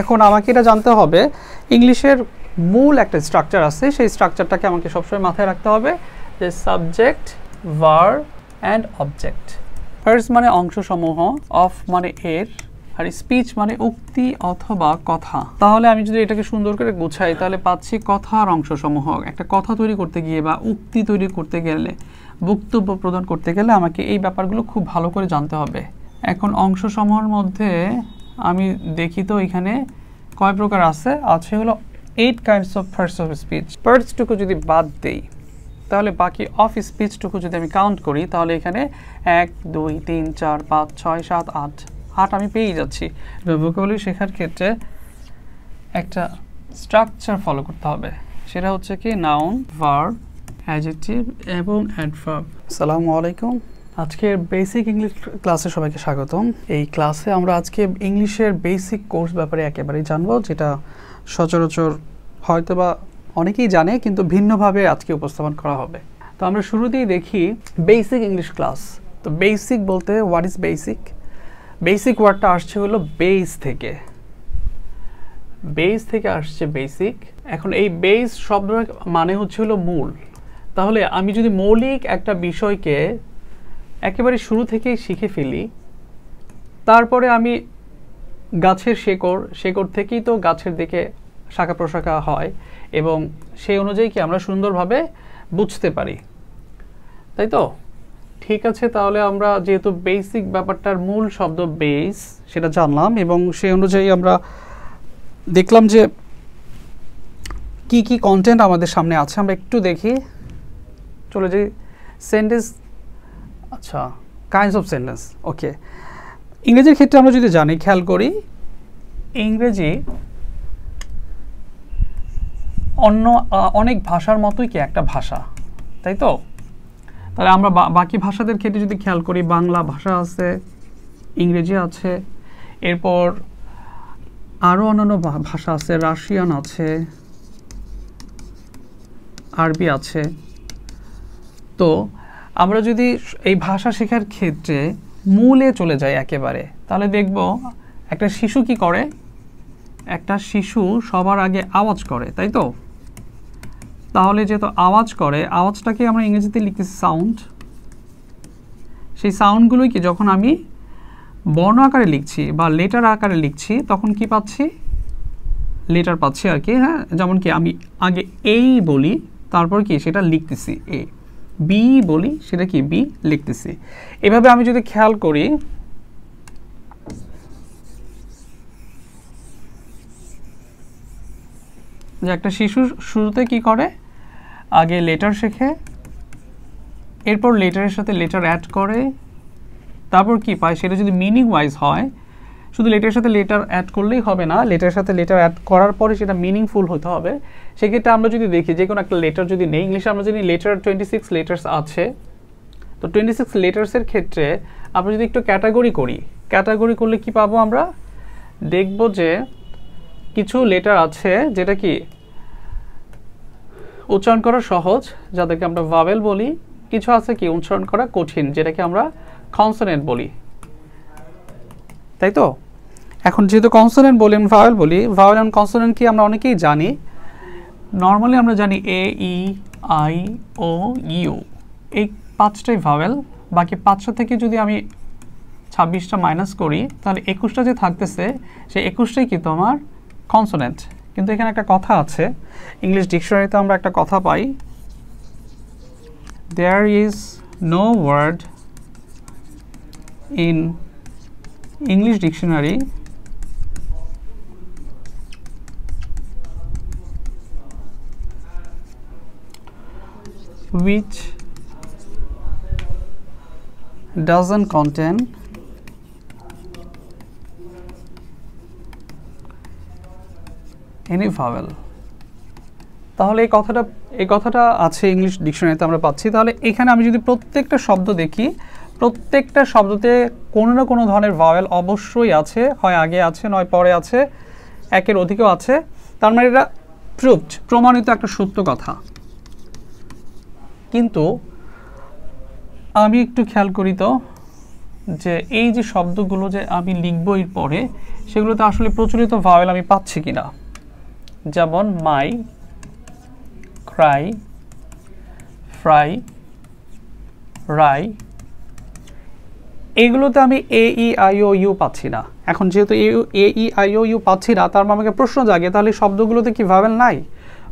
এখন আমাকে এটা জানতে হবে ইংলিশের মূল একটা স্ট্রাকচার আছে, সেই স্ট্রাকচারটাকে আমাকে সবসময় মাথায় রাখতে হবে যে subject, verb and object. First মানে অংশসমূহ, অফ মানে এর, আর স্পিচ মানে উক্তি অথবা কথা। তাহলে আমি যদি এটাকে সুন্দর করে গুছাই তাহলে পাচ্ছি কথার অংশসমূহ। একটা কথা তৈরি করতে গিয়ে বা উক্তি তৈরি করতে গেলে, বক্তব্য প্রদান করতে গেলে আমাকে এই ব্যাপারগুলো খুব ভালো করে জানতে হবে। এখন অংশসমূহের মধ্যে আমি দেখি তো এখানে কয় প্রকার আছে। আছে হলো 8 kinds of parts of speech। পার্টসটুকু যদি বাদ দেই তাহলে বাকি অফ স্পিচটুকু যদি আমি কাউন্ট করি তাহলে এখানে 1 2 3 4 5 6 7 8 আমি পেয়ে যাচ্ছি। ভোকাবুলারি শেখার ক্ষেত্রে একটা স্ট্রাকচার ফলো করতে হবে, সেটা হচ্ছে কি নাউন, ভার্ব, অ্যাডজেক্টিভ এবং অ্যাডভার্ব। আসসালামু আলাইকুম, আজকের বেসিক ইংলিশ ক্লাসে সবাইকে স্বাগতম। এই ক্লাসে আমরা আজকে ইংলিশের বেসিক কোর্স ব্যাপারে একেবারেই জানবো, যেটা সচরাচর হয়তোবা অনেকেই জানে কিন্তু ভিন্নভাবে আজকে উপস্থাপন করা হবে। তো আমরা শুরুতেই দেখি বেসিক ইংলিশ ক্লাস। তো বেসিক বলতে হোয়াট ইজ বেসিক? বেসিক ওয়ার্ডটা আসছে হলো বেস থেকে, বেস থেকে আসছে বেসিক। এখন এই বেস শব্দের মানে হচ্ছে হলো মূল। তাহলে আমি যদি মৌলিক একটা বিষয়কে একেবারে শুরু থেকেই শিখে ফেলি, তারপরে আমি গাছের শেকড় থেকেই তো গাছের দিকে শাখা প্রশাখা হয় এবং সেই অনুযায়ী কি আমরা সুন্দরভাবে বুঝতে পারি, তাই তো? ঠিক আছে, তাহলে আমরা যেহেতু বেসিক ব্যাপারটার মূল শব্দ বেস সেটা জানলাম এবং সেই অনুযায়ী আমরা দেখলাম যে কি কি কন্টেন্ট আমাদের সামনে আছে। আমরা একটু দেখি, চলে যাই সেন্টেন্স। আচ্ছা, কাইন্ডস অফ সেন্টেন্স। ওকে, ইংরেজির ক্ষেত্রে আমরা যদি জানি, খেয়াল করি ইংরেজি অনেক ভাষার মতোই কি একটা ভাষা, তাই তো? তাহলে আমরা বাকি ভাষাদের ক্ষেত্রে যদি খেয়াল করি, বাংলা ভাষা আছে, ইংরেজি আছে, এরপর আরও অন্যান্য ভাষা আছে, রাশিয়ান আছে, আরবি আছে। তো আমরা যদি এই ভাষা শেখার ক্ষেত্রে মূলে চলে যাই একেবারে, তাহলে দেখব একটা শিশু কি করে? একটা শিশু সবার আগে আওয়াজ করে, তাই তো? তাহলে যেহেতু আওয়াজ করে, আওয়াজটাকে আমরা ইংরেজিতে লিখতেছি সাউন্ড। সেই সাউন্ডগুলোই কি যখন আমি বর্ণ আকারে লিখছি বা লেটার আকারে লিখছি তখন কি পাচ্ছি? লেটার পাচ্ছি আর কি। হ্যাঁ, যেমন কি আমি আগে এই বলি, তারপর কি সেটা লিখতেছি এ, বি বলি, সেটা কি বি লিখতেছি। এভাবে আমি যদি খেয়াল করি, যে একটা শিশু শুরুতে কি করে? আগে লেটার শেখে, এরপর লেটারের সাথে লেটার অ্যাড করে, তারপর কি পায়? সেটা যদি মিনিং ওয়াইজ হয়, শুধু লেটারের সাথে লেটার অ্যাড করলেই হবে না, লেটারের সাথে লেটার অ্যাড করার পরে সেটা মিনিংফুল হতে হবে। সেক্ষেত্রে আমরা যদি দেখি যে কোনো একটা লেটার যদি নেই, ইংলিশে আমরা যদি লেটার 26 লেটার্স আছে, তো 26 লেটার্সের ক্ষেত্রে আমরা যদি একটু ক্যাটাগরি করি, ক্যাটাগরি করলে কি পাবো? আমরা দেখব যে কিছু লেটার আছে যেটা কি উচ্চারণ করা সহজ, যাদেরকে আমরা ভাওয়েল বলি। কিছু আছে কি উচ্চারণ করা কঠিন, যেটাকে আমরা কনসোনেন্ট বলি, তাই তো? এখন যেহেতু কনসোনেন্ট বলি, আমি ভাওয়েল বলি, ভাওয়েল এন্ড কনসোনেন্ট কি আমরা অনেকেই জানি। নর্মালি আমরা জানি এ, ই, আই, ও, ইউ, এই 5টাই ভাওয়েল। বাকি 5টা থেকে যদি আমি 26টা মাইনাস করি তাহলে 21টা যে থাকতেছে, সেই 21টাই কি তোমার কনসোনেন্ট। কিন্তু এখানে একটা কথা আছে, ইংলিশ ডিকশনারিতে আমরা একটা কথা পাই, there is no word in English dictionary which doesn't contain any vowel। তাহলে এই কথাটা আছে ইংলিশ ডিকশনারিতে আমরা পাচ্ছি। তাহলে এখানে আমি যদি প্রত্যেকটা শব্দ দেখি, প্রত্যেকটা শব্দতে কোনো না কোনো ধরনের ভাওয়েল অবশ্যই আছে, হয় আগে আছে নয় পরে আছে, একের অধিকও আছে। তার মানে এটা প্রমাণিত একটা সত্য কথা। কিন্তু আমি একটু খেয়াল করি তো, যে এই যে শব্দগুলো যে আমি লিখবো এর পরে সেগুলোতে আসলে প্রচলিত ভাওয়েল আমি পাচ্ছি কিনা। যেমন মাই, ক্রাই, ফ্রাই, রাই, এগুলোতে আমি এ ই আই ও ইউ পাচ্ছি না। এখন যেহেতু এ ই আই ও ইউ পাচ্ছি না, তার আমাকে প্রশ্ন জাগে তাহলে শব্দগুলোতে কি ভাওয়েল নাই?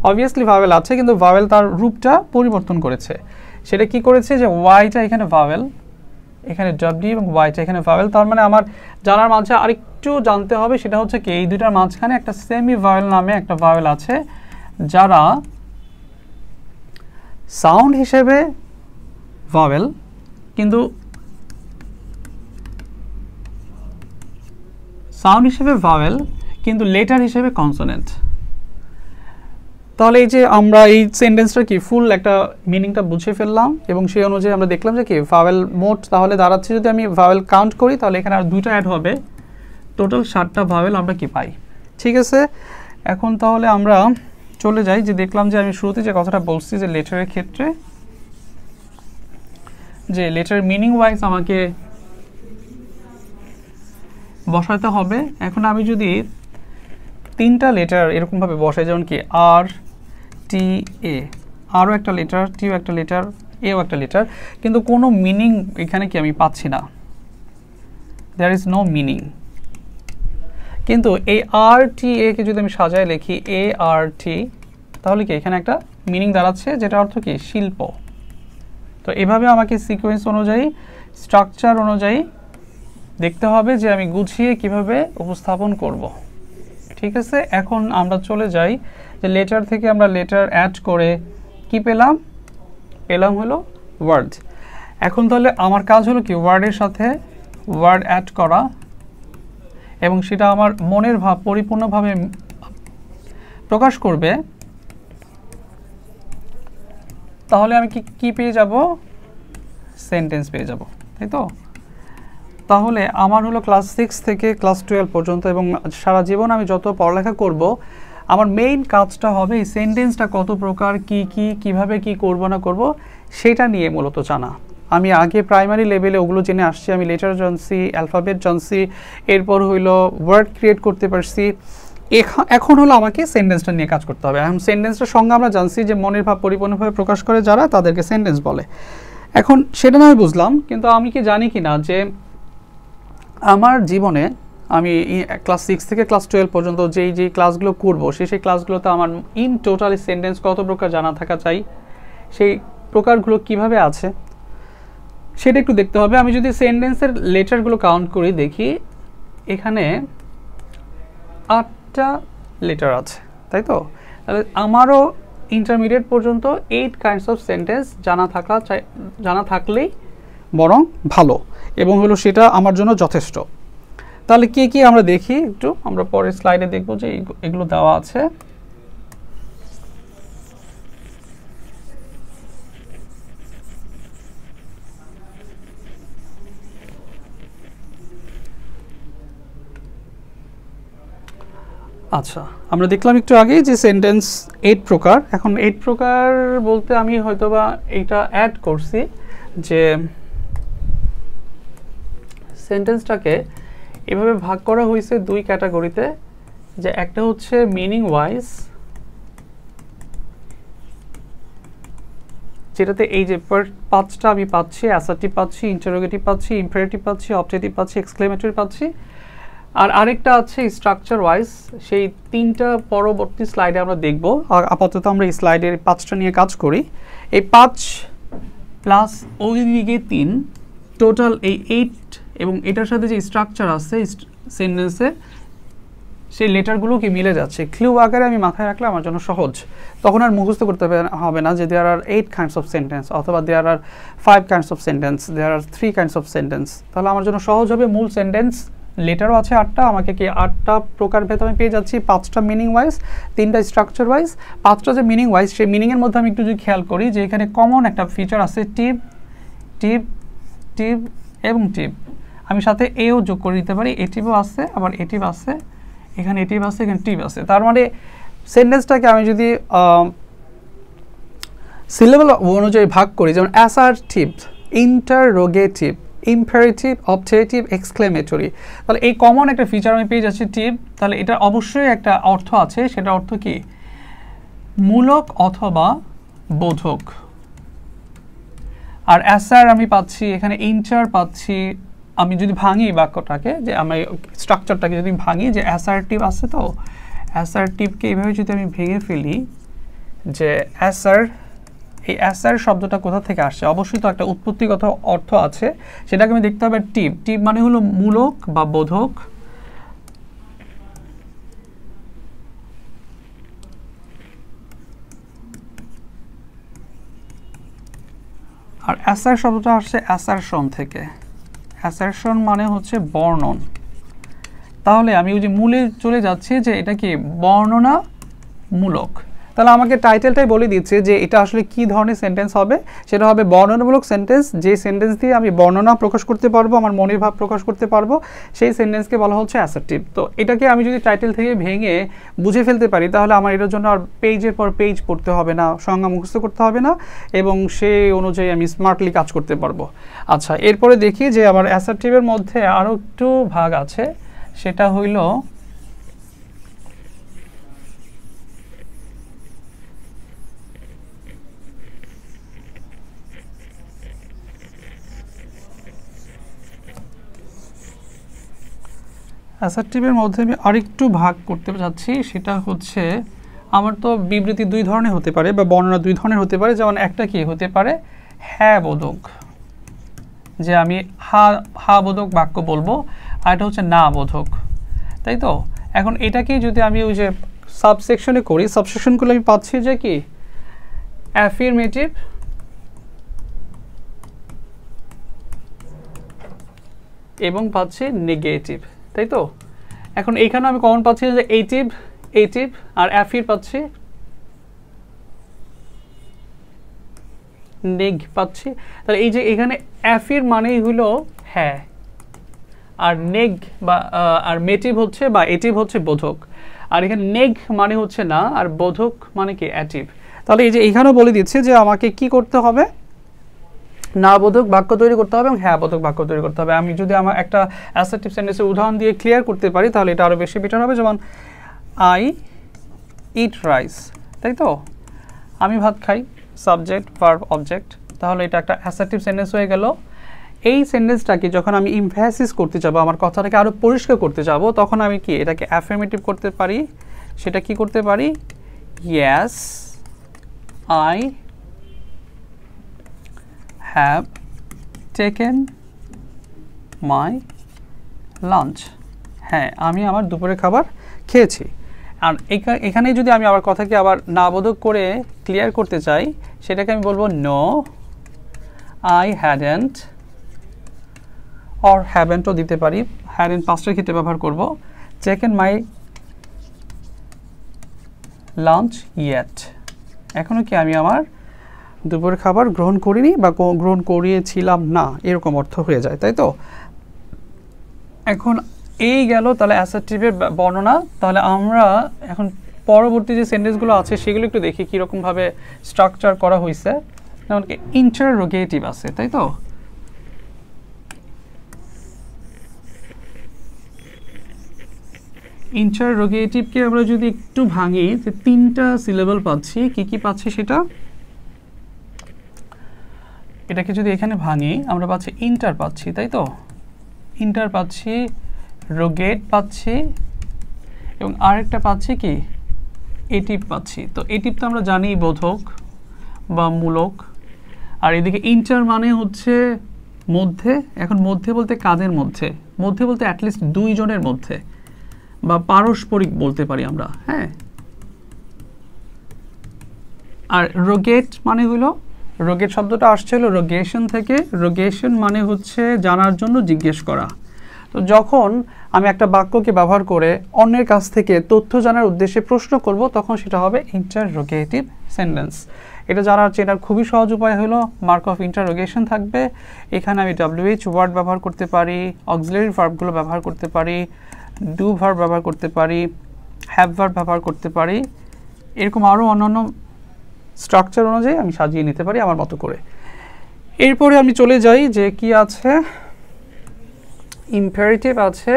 অবভিয়াসলি ভাওয়েল আছে, কিন্তু ভাওয়েল তার রূপটা পরিবর্তন করেছে। সেটা কি করেছে যে ওয়াইটা এখানে ভাওয়েল, এখানে ডব্লিউ এবং ওয়াইটা এখানে ভাওয়েল। তার মানে আমার জানার মাঝে আরেকটু জানতে হবে, সেটা হচ্ছে কি এই দুটার মাঝখানে একটা সেমি ভাওয়েল নামে একটা ভাওয়েল আছে, যারা সাউন্ড হিসেবে ভাওয়েল কিন্তু লেটার হিসেবে কনসোনেন্ট। তাহলে এই যে আমরা এই সেন্টেন্সটা কি ফুল একটা মিনিংটা বুঝে ফেললাম, এবং সেই অনুযায়ী আমরা দেখলাম যে কি ভাওয়েল মোট তাহলে দাঁড়াচ্ছে, যদি আমি ভাওয়েল কাউন্ট করি তাহলে এখানে আর 2টা অ্যাড হবে, টোটাল 7টা ভাওয়েল আমরা কি পাই। ঠিক আছে, এখন তাহলে আমরা চলে যাই যে দেখলাম যে আমি শুরুতে যে কথাটা বলছি যে লেটারের ক্ষেত্রে যে লেটার মিনিং ওয়াইজ আমাকে বসাতে হবে। এখন আমি যদি 3টা লেটার এরকমভাবে বসাই, যেমন কি আর, টি, এ, আরও একটা লেটার, টিও একটা লেটার, এও একটা লেটার, কিন্তু কোনো মিনিং এখানে কি আমি পাচ্ছি না, দেয়ার ইজ নো মিনিং। কিন্তু এই আর টি এ কে যদি আমি সাজায় লিখি এ আর টি, তাহলে কি এখানে একটা মিনিং দাঁড়াচ্ছে, যেটা অর্থ কি শিল্প। তো এভাবে আমাকে সিকোয়েন্স অনুযায়ী, স্ট্রাকচার অনুযায়ী দেখতে হবে যে আমি গুছিয়ে কিভাবে উপস্থাপন করব। ঠিক আছে, এখন আমরা চলে যাই যে লেটার থেকে আমরা লেটার অ্যাড করে কি পেলাম হলো ওয়ার্ড। এখন তাহলে আমার কাজ হলো কি ওয়ার্ডের সাথে ওয়ার্ড অ্যাড করা, এবং সেটা আমার মনের ভাব পরিপূর্ণভাবে প্রকাশ করবে। তাহলে আমি কি পেয়ে যাব? সেন্টেন্স পেয়ে যাব, তাই তো? তাহলে আমার হলো ক্লাস 6 থেকে ক্লাস 12 পর্যন্ত এবং সারা জীবন আমি যত পড়ালেখা করব, আমার মেইন কাজটা হবে এই সেন্টেন্সটা কত প্রকার, কিভাবে কি করব না করব সেটা নিয়ে মূলত জানা। আমি আগে প্রাইমারি লেভেলে ওগুলো জেনে আসছি, আমি লেটার জানছি, অ্যালফাবেট জানছি, এরপর হইলো ওয়ার্ড ক্রিয়েট করতে পারছি। এখন হলো আমাকে সেন্টেন্সটা নিয়ে কাজ করতে হবে। এখন সেন্টেন্সটার সঙ্গে আমরা জানছি যে মনের ভাব পরিপূর্ণভাবে প্রকাশ করে যারা, তাদেরকে সেন্টেন্স বলে। এখন সেটা না আমি বুঝলাম, কিন্তু আমি কি জানি কি না যে আমার জীবনে আমি ক্লাস 6 থেকে ক্লাস 12 পর্যন্ত যেই ক্লাসগুলো করবো সেই ক্লাসগুলোতে আমার ইন টোটালি সেন্টেন্স কত প্রকার জানা থাকা চাই, সেই প্রকারগুলো কিভাবে আছে সেটা একটু দেখতে হবে। আমি যদি সেন্টেন্সের লেটারগুলো কাউন্ট করি, দেখি এখানে 8টা লেটার আছে, তাই তো? তাহলে আমারও ইন্টারমিডিয়েট পর্যন্ত 8 কাইন্ডস অফ সেন্টেন্স জানা থাকলেই বরং ভালো, এবং হলো সেটা আমার জন্য যথেষ্ট। তাহলে কি আমরা দেখি একটু, আমরা পরের স্লাইডে দেখব যে এগুলো দেওয়া আছে। আচ্ছা, আমরা দেখলাম একটু আগে যে সেন্টেন্স 8 প্রকার। এখন 8 প্রকার বলতে আমি হয়তোবা এটা অ্যাড করছি যে সেন্টেন্সটাকে এভাবে ভাগ করা হয়েছে 2 ক্যাটাগরিতে, যে একটা হচ্ছে মিনিং ওয়াইজ, যেটাতে এই যে 5টা আমি পাচ্ছি, অ্যাসার্টিভ পাচ্ছি, ইন্টারোগেটিভ পাচ্ছি, ইম্পারেটিভ পাচ্ছি, অবজেক্টিভ পাচ্ছি, এক্সক্লেমেটরি পাচ্ছি। আর আরেকটা আছে স্ট্রাকচার ওয়াইজ, সেই 3টা পরবর্তী স্লাইডে আমরা দেখব। আর আপাতত আমরা এই স্লাইডের 5টা নিয়ে কাজ করি। এই 5 প্লাস ওই দিকে 3, টোটাল এই 8, এবং এটার সাথে যে স্ট্রাকচার আছে সেন্টেন্সে সেই লেটারগুলো কি মিলে যাচ্ছে। ক্লু আকারে আমি মাথায় রাখলে আমার জন্য সহজ, তখন আর মুখস্থ করতে হবে না যে there are 8 kinds of sentence, অথবা there are 5 kinds of sentence, there are 3 kinds of sentence. তাহলে আমার জন্য সহজ হবে। মূল সেন্টেন্স লেটারও আছে 8টা, আমাকে কি 8টা প্রকার ভেদ আমি পেয়ে যাচ্ছি, 5টা মিনিং ওয়াইজ, 3টা স্ট্রাকচার ওয়াইজ। 5টা যে মিনিং ওয়াইজ, সেই মিনিংয়ের মধ্যে আমি একটু যদি খেয়াল করি যে এখানে কমন একটা ফিচার আছে টিপ, টিপ, টিপ এবং টিপ। আমি সাথে এও যোগ করে দিতে পারি, এটিভও আছে, আবার এটিভ আছে, এখানে এটিভ আছে, এখানে টিপ আছে। তার মানে সেন্টেন্সটাকে আমি যদি সিলেবল অনুযায়ী ভাগ করি, যেমন assertive, interrogative, imperative, objective, exclamatory. তাহলে এই কমন একটা ফিচার আমি পেয়ে যাচ্ছি টিভ। তাহলে এটা অবশ্যই একটা অর্থ আছে, সেটা অর্থ কি? মূলক অথবা বোধক। আর অ্যাসার আমি পাচ্ছি এখানে, ইন্টার পাচ্ছি। আমি যদি ভাঙি বাক্যটাকে, যে আমি স্ট্রাকচারটাকে যদি ভাঙি, যে অ্যাসার্টিভ আছে, তো অ্যাসার্টিভকে এইভাবে যদি আমি ভেঙে ফেলি, যে অ্যাসার, এই অ্যাসার শব্দটা কোথা থেকে আসছে? অবশ্যই তো একটা উৎপত্তিগত অর্থ আছে, সেটাকে আমি দেখতে হবে। টিভ, টিভ মানে হলো মূলক বা বোধক। আর অ্যাসার শব্দটা আসছে অ্যাসারশন থেকে। অ্যাসারশন মানে হচ্ছে বর্ণন। তাহলে আমি ওই যে মূলে চলে যাচ্ছি, যে এটা কি বর্ণনামূলক। তাহলে আমাকে টাইটেলটাই বলে দিচ্ছে যে এটা আসলে কি ধরনের সেন্টেন্স হবে। সেটা হবে বর্ণনামূলক সেন্টেন্স। যে সেন্টেন্স দিয়ে আমি বর্ণনা প্রকাশ করতে পারবো, আমার মনের ভাব প্রকাশ করতে পারবো, সেই সেন্টেন্সকে বলা হচ্ছে অ্যাসার্টিভ। তো এটাকে আমি যদি টাইটেল থেকে ভেঙে বুঝে ফেলতে পারি, তাহলে আমার এটার জন্য আর পেজের পর পেজ পড়তে হবে না, সংজ্ঞা মুখস্থ করতে হবে না, এবং সেই অনুযায়ী আমি স্মার্টলি কাজ করতে পারবো। আচ্ছা, এরপরে দেখি যে আমার অ্যাসার্টিভের মধ্যে আরও একটু ভাগ আছে। সেটা হইল অ্যাসার্টিভের মধ্যে আমি আরেকটু ভাগ করতে চাচ্ছি। সেটা হচ্ছে, আমার তো বিবৃতি দুই ধরনের হতে পারে বা বর্ণনা দুই ধরনের হতে পারে। যেমন একটা কি হতে পারে, হ্যাঁ বোধক, যে আমি হা বোধক বাক্য বলবো, আর এটা হচ্ছে না বোধক, তাই তো? এখন এটাকে যদি আমি ওই যে সাবসেকশনে করি, সাবসেকশনগুলো আমি পাচ্ছি যে কি অ্যাফিরমেটিভ এবং পাচ্ছি নেগেটিভ, তাই তো? এখন এইখানে আমি কমন পাচ্ছি যে এইটিভ, এইটিভ, আর অ্যাফির পাচ্ছি নেগ পাচ্ছি। তাহলে এই যে এখানে অ্যাফির মানেই হলো হ্যাঁ, আর নেগ বা আর মেটিভ হচ্ছে বা এটিভ হচ্ছে বোধক, আর এখানে নেগ মানে হচ্ছে না, আর বোধক মানে কি অ্যাটিভ। তাহলে এই যে এখানেও বলে দিচ্ছে যে আমাকে কি করতে হবে, না বোধক বাক্য তৈরি করতে হবে এবং হ্যাঁ বোধক বাক্য তৈরি করতে হবে। আমি যদি আমার একটা অ্যাসার্টিভ সেন্টেন্সের উদাহরণ দিয়ে ক্লিয়ার করতে পারি, তাহলে এটা আরও বেশি বেটার হবে। যেমন আই ইট রাইস, তাই তো? আমি ভাত খাই, সাবজেক্ট ভার্ব অবজেক্ট। তাহলে এটা একটা অ্যাসার্টিভ সেন্টেন্স হয়ে গেল। এই সেন্টেন্সটাকে যখন আমি ইমফ্যাসিস করতে যাবো, আমার কথাটাকে আরও পরিষ্কার করতে যাব, তখন আমি কি এটাকে অ্যাফার্মেটিভ করতে পারি। সেটা কি করতে পারি, yes I have taken my lunch, হ্যাঁ আমি আমার দুপুরের খাবার খেয়েছি। আর এখানে যদি আমি আবার কথাকে আবার না বোধক করে ক্লিয়ার করতে চাই, সেটাকে আমি বলবো নো আই হ্যাডেন্ট, অর হ্যাভেন্টও দিতে পারি, হ্যাডেন্ট পাস্টের ক্ষেত্রে ব্যবহার করব, টেকেন মাই লাঞ্চ ইয়েট, এখনও কি আমি আমার দুপুরের খাবার গ্রহণ করিনি বা গ্রহণ করিয়েছিলাম না, এরকম অর্থ হয়ে যায়, তাই তো? এখন এই গেল তাহলে অ্যাসার্টিভের বর্ণনা। তাহলে আমরা এখন পরবর্তী যে সেন্টেন্সগুলো আছে সেগুলো একটু দেখি কীরকমভাবে স্ট্রাকচার করা হয়েছে। যেমন কি ইন্টাররোগেটিভ আছে, তাই তো? ইন্টাররোগেটিভকে আমরা যদি একটু ভাঙি, যে তিনটা সিলেবল পাচ্ছি, কি কি পাচ্ছি সেটা, এটাকে যদি এখানে ভাঙি আমরা পাচ্ছি ইন্টার পাচ্ছি, তাই তো? ইন্টার পাচ্ছি, রোগেট পাচ্ছি, এবং আরেকটা পাচ্ছি কি এটিভ পাচ্ছি। তো এটিভ তো আমরা জানি বোধক বা মূলক, আর এদিকে ইন্টার মানে হচ্ছে মধ্যে। এখন মধ্যে বলতে কাদের মধ্যে? মধ্যে বলতে অ্যাটলিস্ট দুইজনের মধ্যে বা পারস্পরিক বলতে পারি আমরা, হ্যাঁ। আর রোগেট মানে হলো, রোগেট শব্দটা আসছে হলো রোগেশন থেকে। রোগেশন মানে হচ্ছে জানার জন্য জিজ্ঞেস করা। তো যখন আমি একটা বাক্যকে ব্যবহার করে অন্যের কাছ থেকে তথ্য জানার উদ্দেশ্যে প্রশ্ন করব, তখন সেটা হবে ইন্টাররোগেটিভ সেন্টেন্স। এটা চেনার খুবই সহজ উপায় হলো মার্ক অফ ইন্টাররোগেশন থাকবে। এখানে আমি WH ওয়ার্ড ব্যবহার করতে পারি, অক্সিলারি ভার্বগুলো ব্যবহার করতে পারি, ডু ভার্ব ব্যবহার করতে পারি, হ্যাভ ভার্ব ব্যবহার করতে পারি, এরকম আরও অন্যান্য স্ট্রাকচার অনুযায়ী আমি সাজিয়ে নিতে পারি আমার মতো করে। এরপরে আমি চলে যাই যে কি আছে, ইম্পারেটিভ আছে,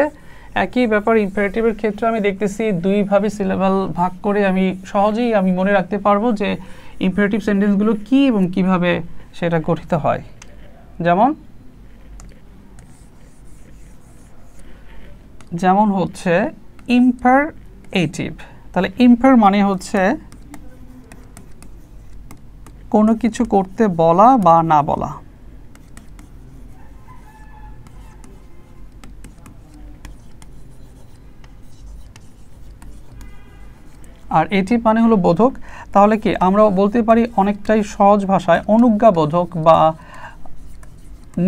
একই ব্যাপার। ইম্পারেটিভের ক্ষেত্রে আমি দেখতেছি দুইভাবে সিলেবাল ভাগ করে আমি সহজেই আমি মনে রাখতে পারবো যে ইম্পারেটিভ সেন্টেন্সগুলো কী এবং কিভাবে সেটা গঠিত হয়। যেমন হচ্ছে ইম্পারেটিভ, তাহলে ইম্পার মানে হচ্ছে কোনো কিছু করতে বলা বা না বলা। আর এটিভ মানে হলো বোধক। তাহলে কি আমরা বলতে পারি অনেকটাই সহজ ভাষায় অনুজ্ঞাবোধক বা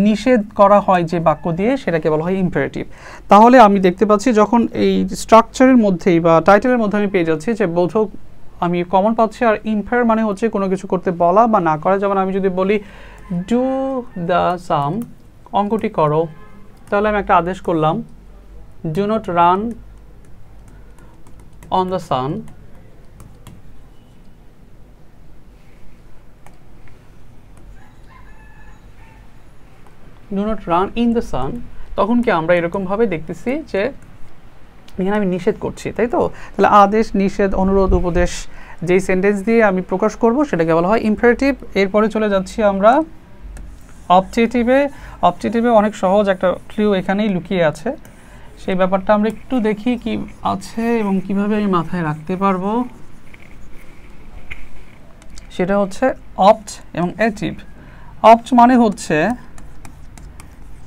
নিষেধ করা হয় যে বাক্য দিয়ে সেটাকে বলা হয় ইম্পারেটিভ। তাহলে আমি দেখতে পাচ্ছি যখন এই স্ট্রাকচারের মধ্যেই বা টাইটেলের মধ্যে আমি পেয়ে যাচ্ছি যে বোধক আমি কমন পাচ্ছি, আর ইম্পার মানে হচ্ছে কোনো কিছু করতে বলা বা না করা। যেমন আমি যদি বলি ডু দ্য সাম, অঙ্কটি করো, তাহলে আমি একটা আদেশ করলাম do not run on the sun. Do not run in the sun, তখন কি আমরা এরকমভাবে দেখতেছি যে এখানে আমি নিষেধ করছি, তাই তো? তাহলে আদেশ, নিষেধ, অনুরোধ, উপদেশ যেই সেন্টেন্স দিয়ে আমি প্রকাশ করব সেটাকে বলা হয় ইম্পারেটিভ। এরপরে চলে যাচ্ছি আমরা অবজেক্টিভে। অবজেক্টিভে অনেক সহজ একটা ক্লু এখানেই লুকিয়ে আছে, সেই ব্যাপারটা আমরা একটু দেখি কি আছে এবং কিভাবে আমি মাথায় রাখতে পারবো। সেটা হচ্ছে অবজ এবং অ্যাটিভ। অবজ মানে হচ্ছে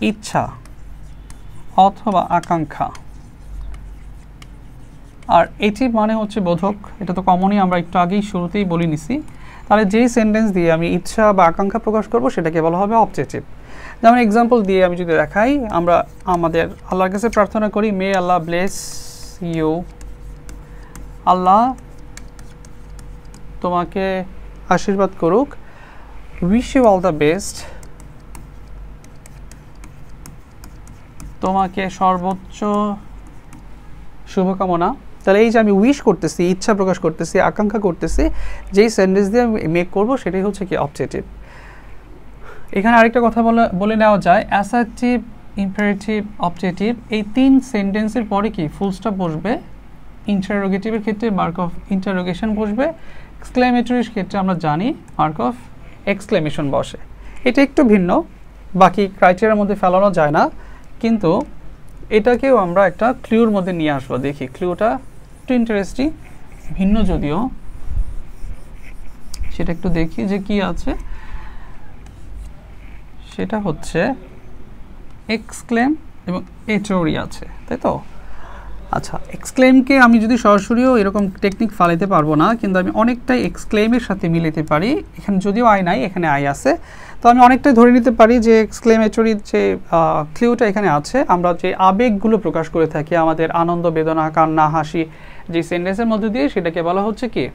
ইচ্ছা অথবা আকাঙ্ক্ষা, আর এটিভ মানে হচ্ছে বোধক। এটা তো কমনই, আমরা একটু আগেই শুরুতেই বলে নিছি। তাহলে যেই সেন্টেন্স দিয়ে আমি ইচ্ছা বা আকাঙ্ক্ষা প্রকাশ করব সেটাকে বলা হবে অবজেক্টিভ। যেমন এক্সাম্পল দিয়ে আমি যদি দেখাই, আমরা আমাদের আল্লাহর কাছে প্রার্থনা করি মে আল্লাহ ব্লেস ইউ, আল্লাহ তোমাকে আশীর্বাদ করুক, wish you all the best, তোমাকে সর্বোচ্চ শুভকামনা। তাহলে এই যে আমি উইশ করতেছি, ইচ্ছা প্রকাশ করতেছি, আকাঙ্ক্ষা করতেছি, যেই সেন্টেন্স দিয়ে আমি মেক করব সেটাই হচ্ছে কি অবজেক্টিভ। এখানে আরেকটা কথা বলে নেওয়া যায়, অ্যাসার্টিভ, ইম্পারেটিভ, অবজেক্টিভ এই তিন সেন্টেন্সের পরে কি ফুল স্টপ বসবে। ইন্টারোগেটিভের ক্ষেত্রে মার্ক অফ ইন্টারোগেশন বসবে, এক্সক্লেমেটরির ক্ষেত্রে আমরা জানি মার্ক অফ এক্সক্লেমেশন বসে। এটা একটু ভিন্ন, বাকি ক্রাইটেরিয়ার মধ্যে ফেলানো যায় না, কিন্তু এটাকেও আমরা একটা ক্লুর মধ্যে নিয়ে আসবো। দেখি ক্লুটা একটু ইন্টারেস্টিং, ভিন্ন যদিও, সেটা একটু দেখি যে কি আছে। সেটা হচ্ছে এক্সক্লেম এবং এটোরি আছে, তাই তো? আচ্ছা, এক্সক্লেমকে আমি যদি সরাসরিও এরকম টেকনিক ফালাইতে পারবো না, কিন্তু আমি অনেকটাই এক্সক্লেমের সাথে মিলাতে পারি। এখানে যদিও আই নাই, এখানে আই আছে, তো আমি অনেকটাই ধরে নিতে পারি যে এক্সক্লেমেটরির যে ক্লিউটা এখানে আছে। আমরা যে আবেগগুলো প্রকাশ করে থাকি, আমাদের আনন্দ, বেদনা, কান্না, হাসি, যে সেন্টেন্সের মধ্যে দিয়ে সেটাকে বলা হচ্ছে কি,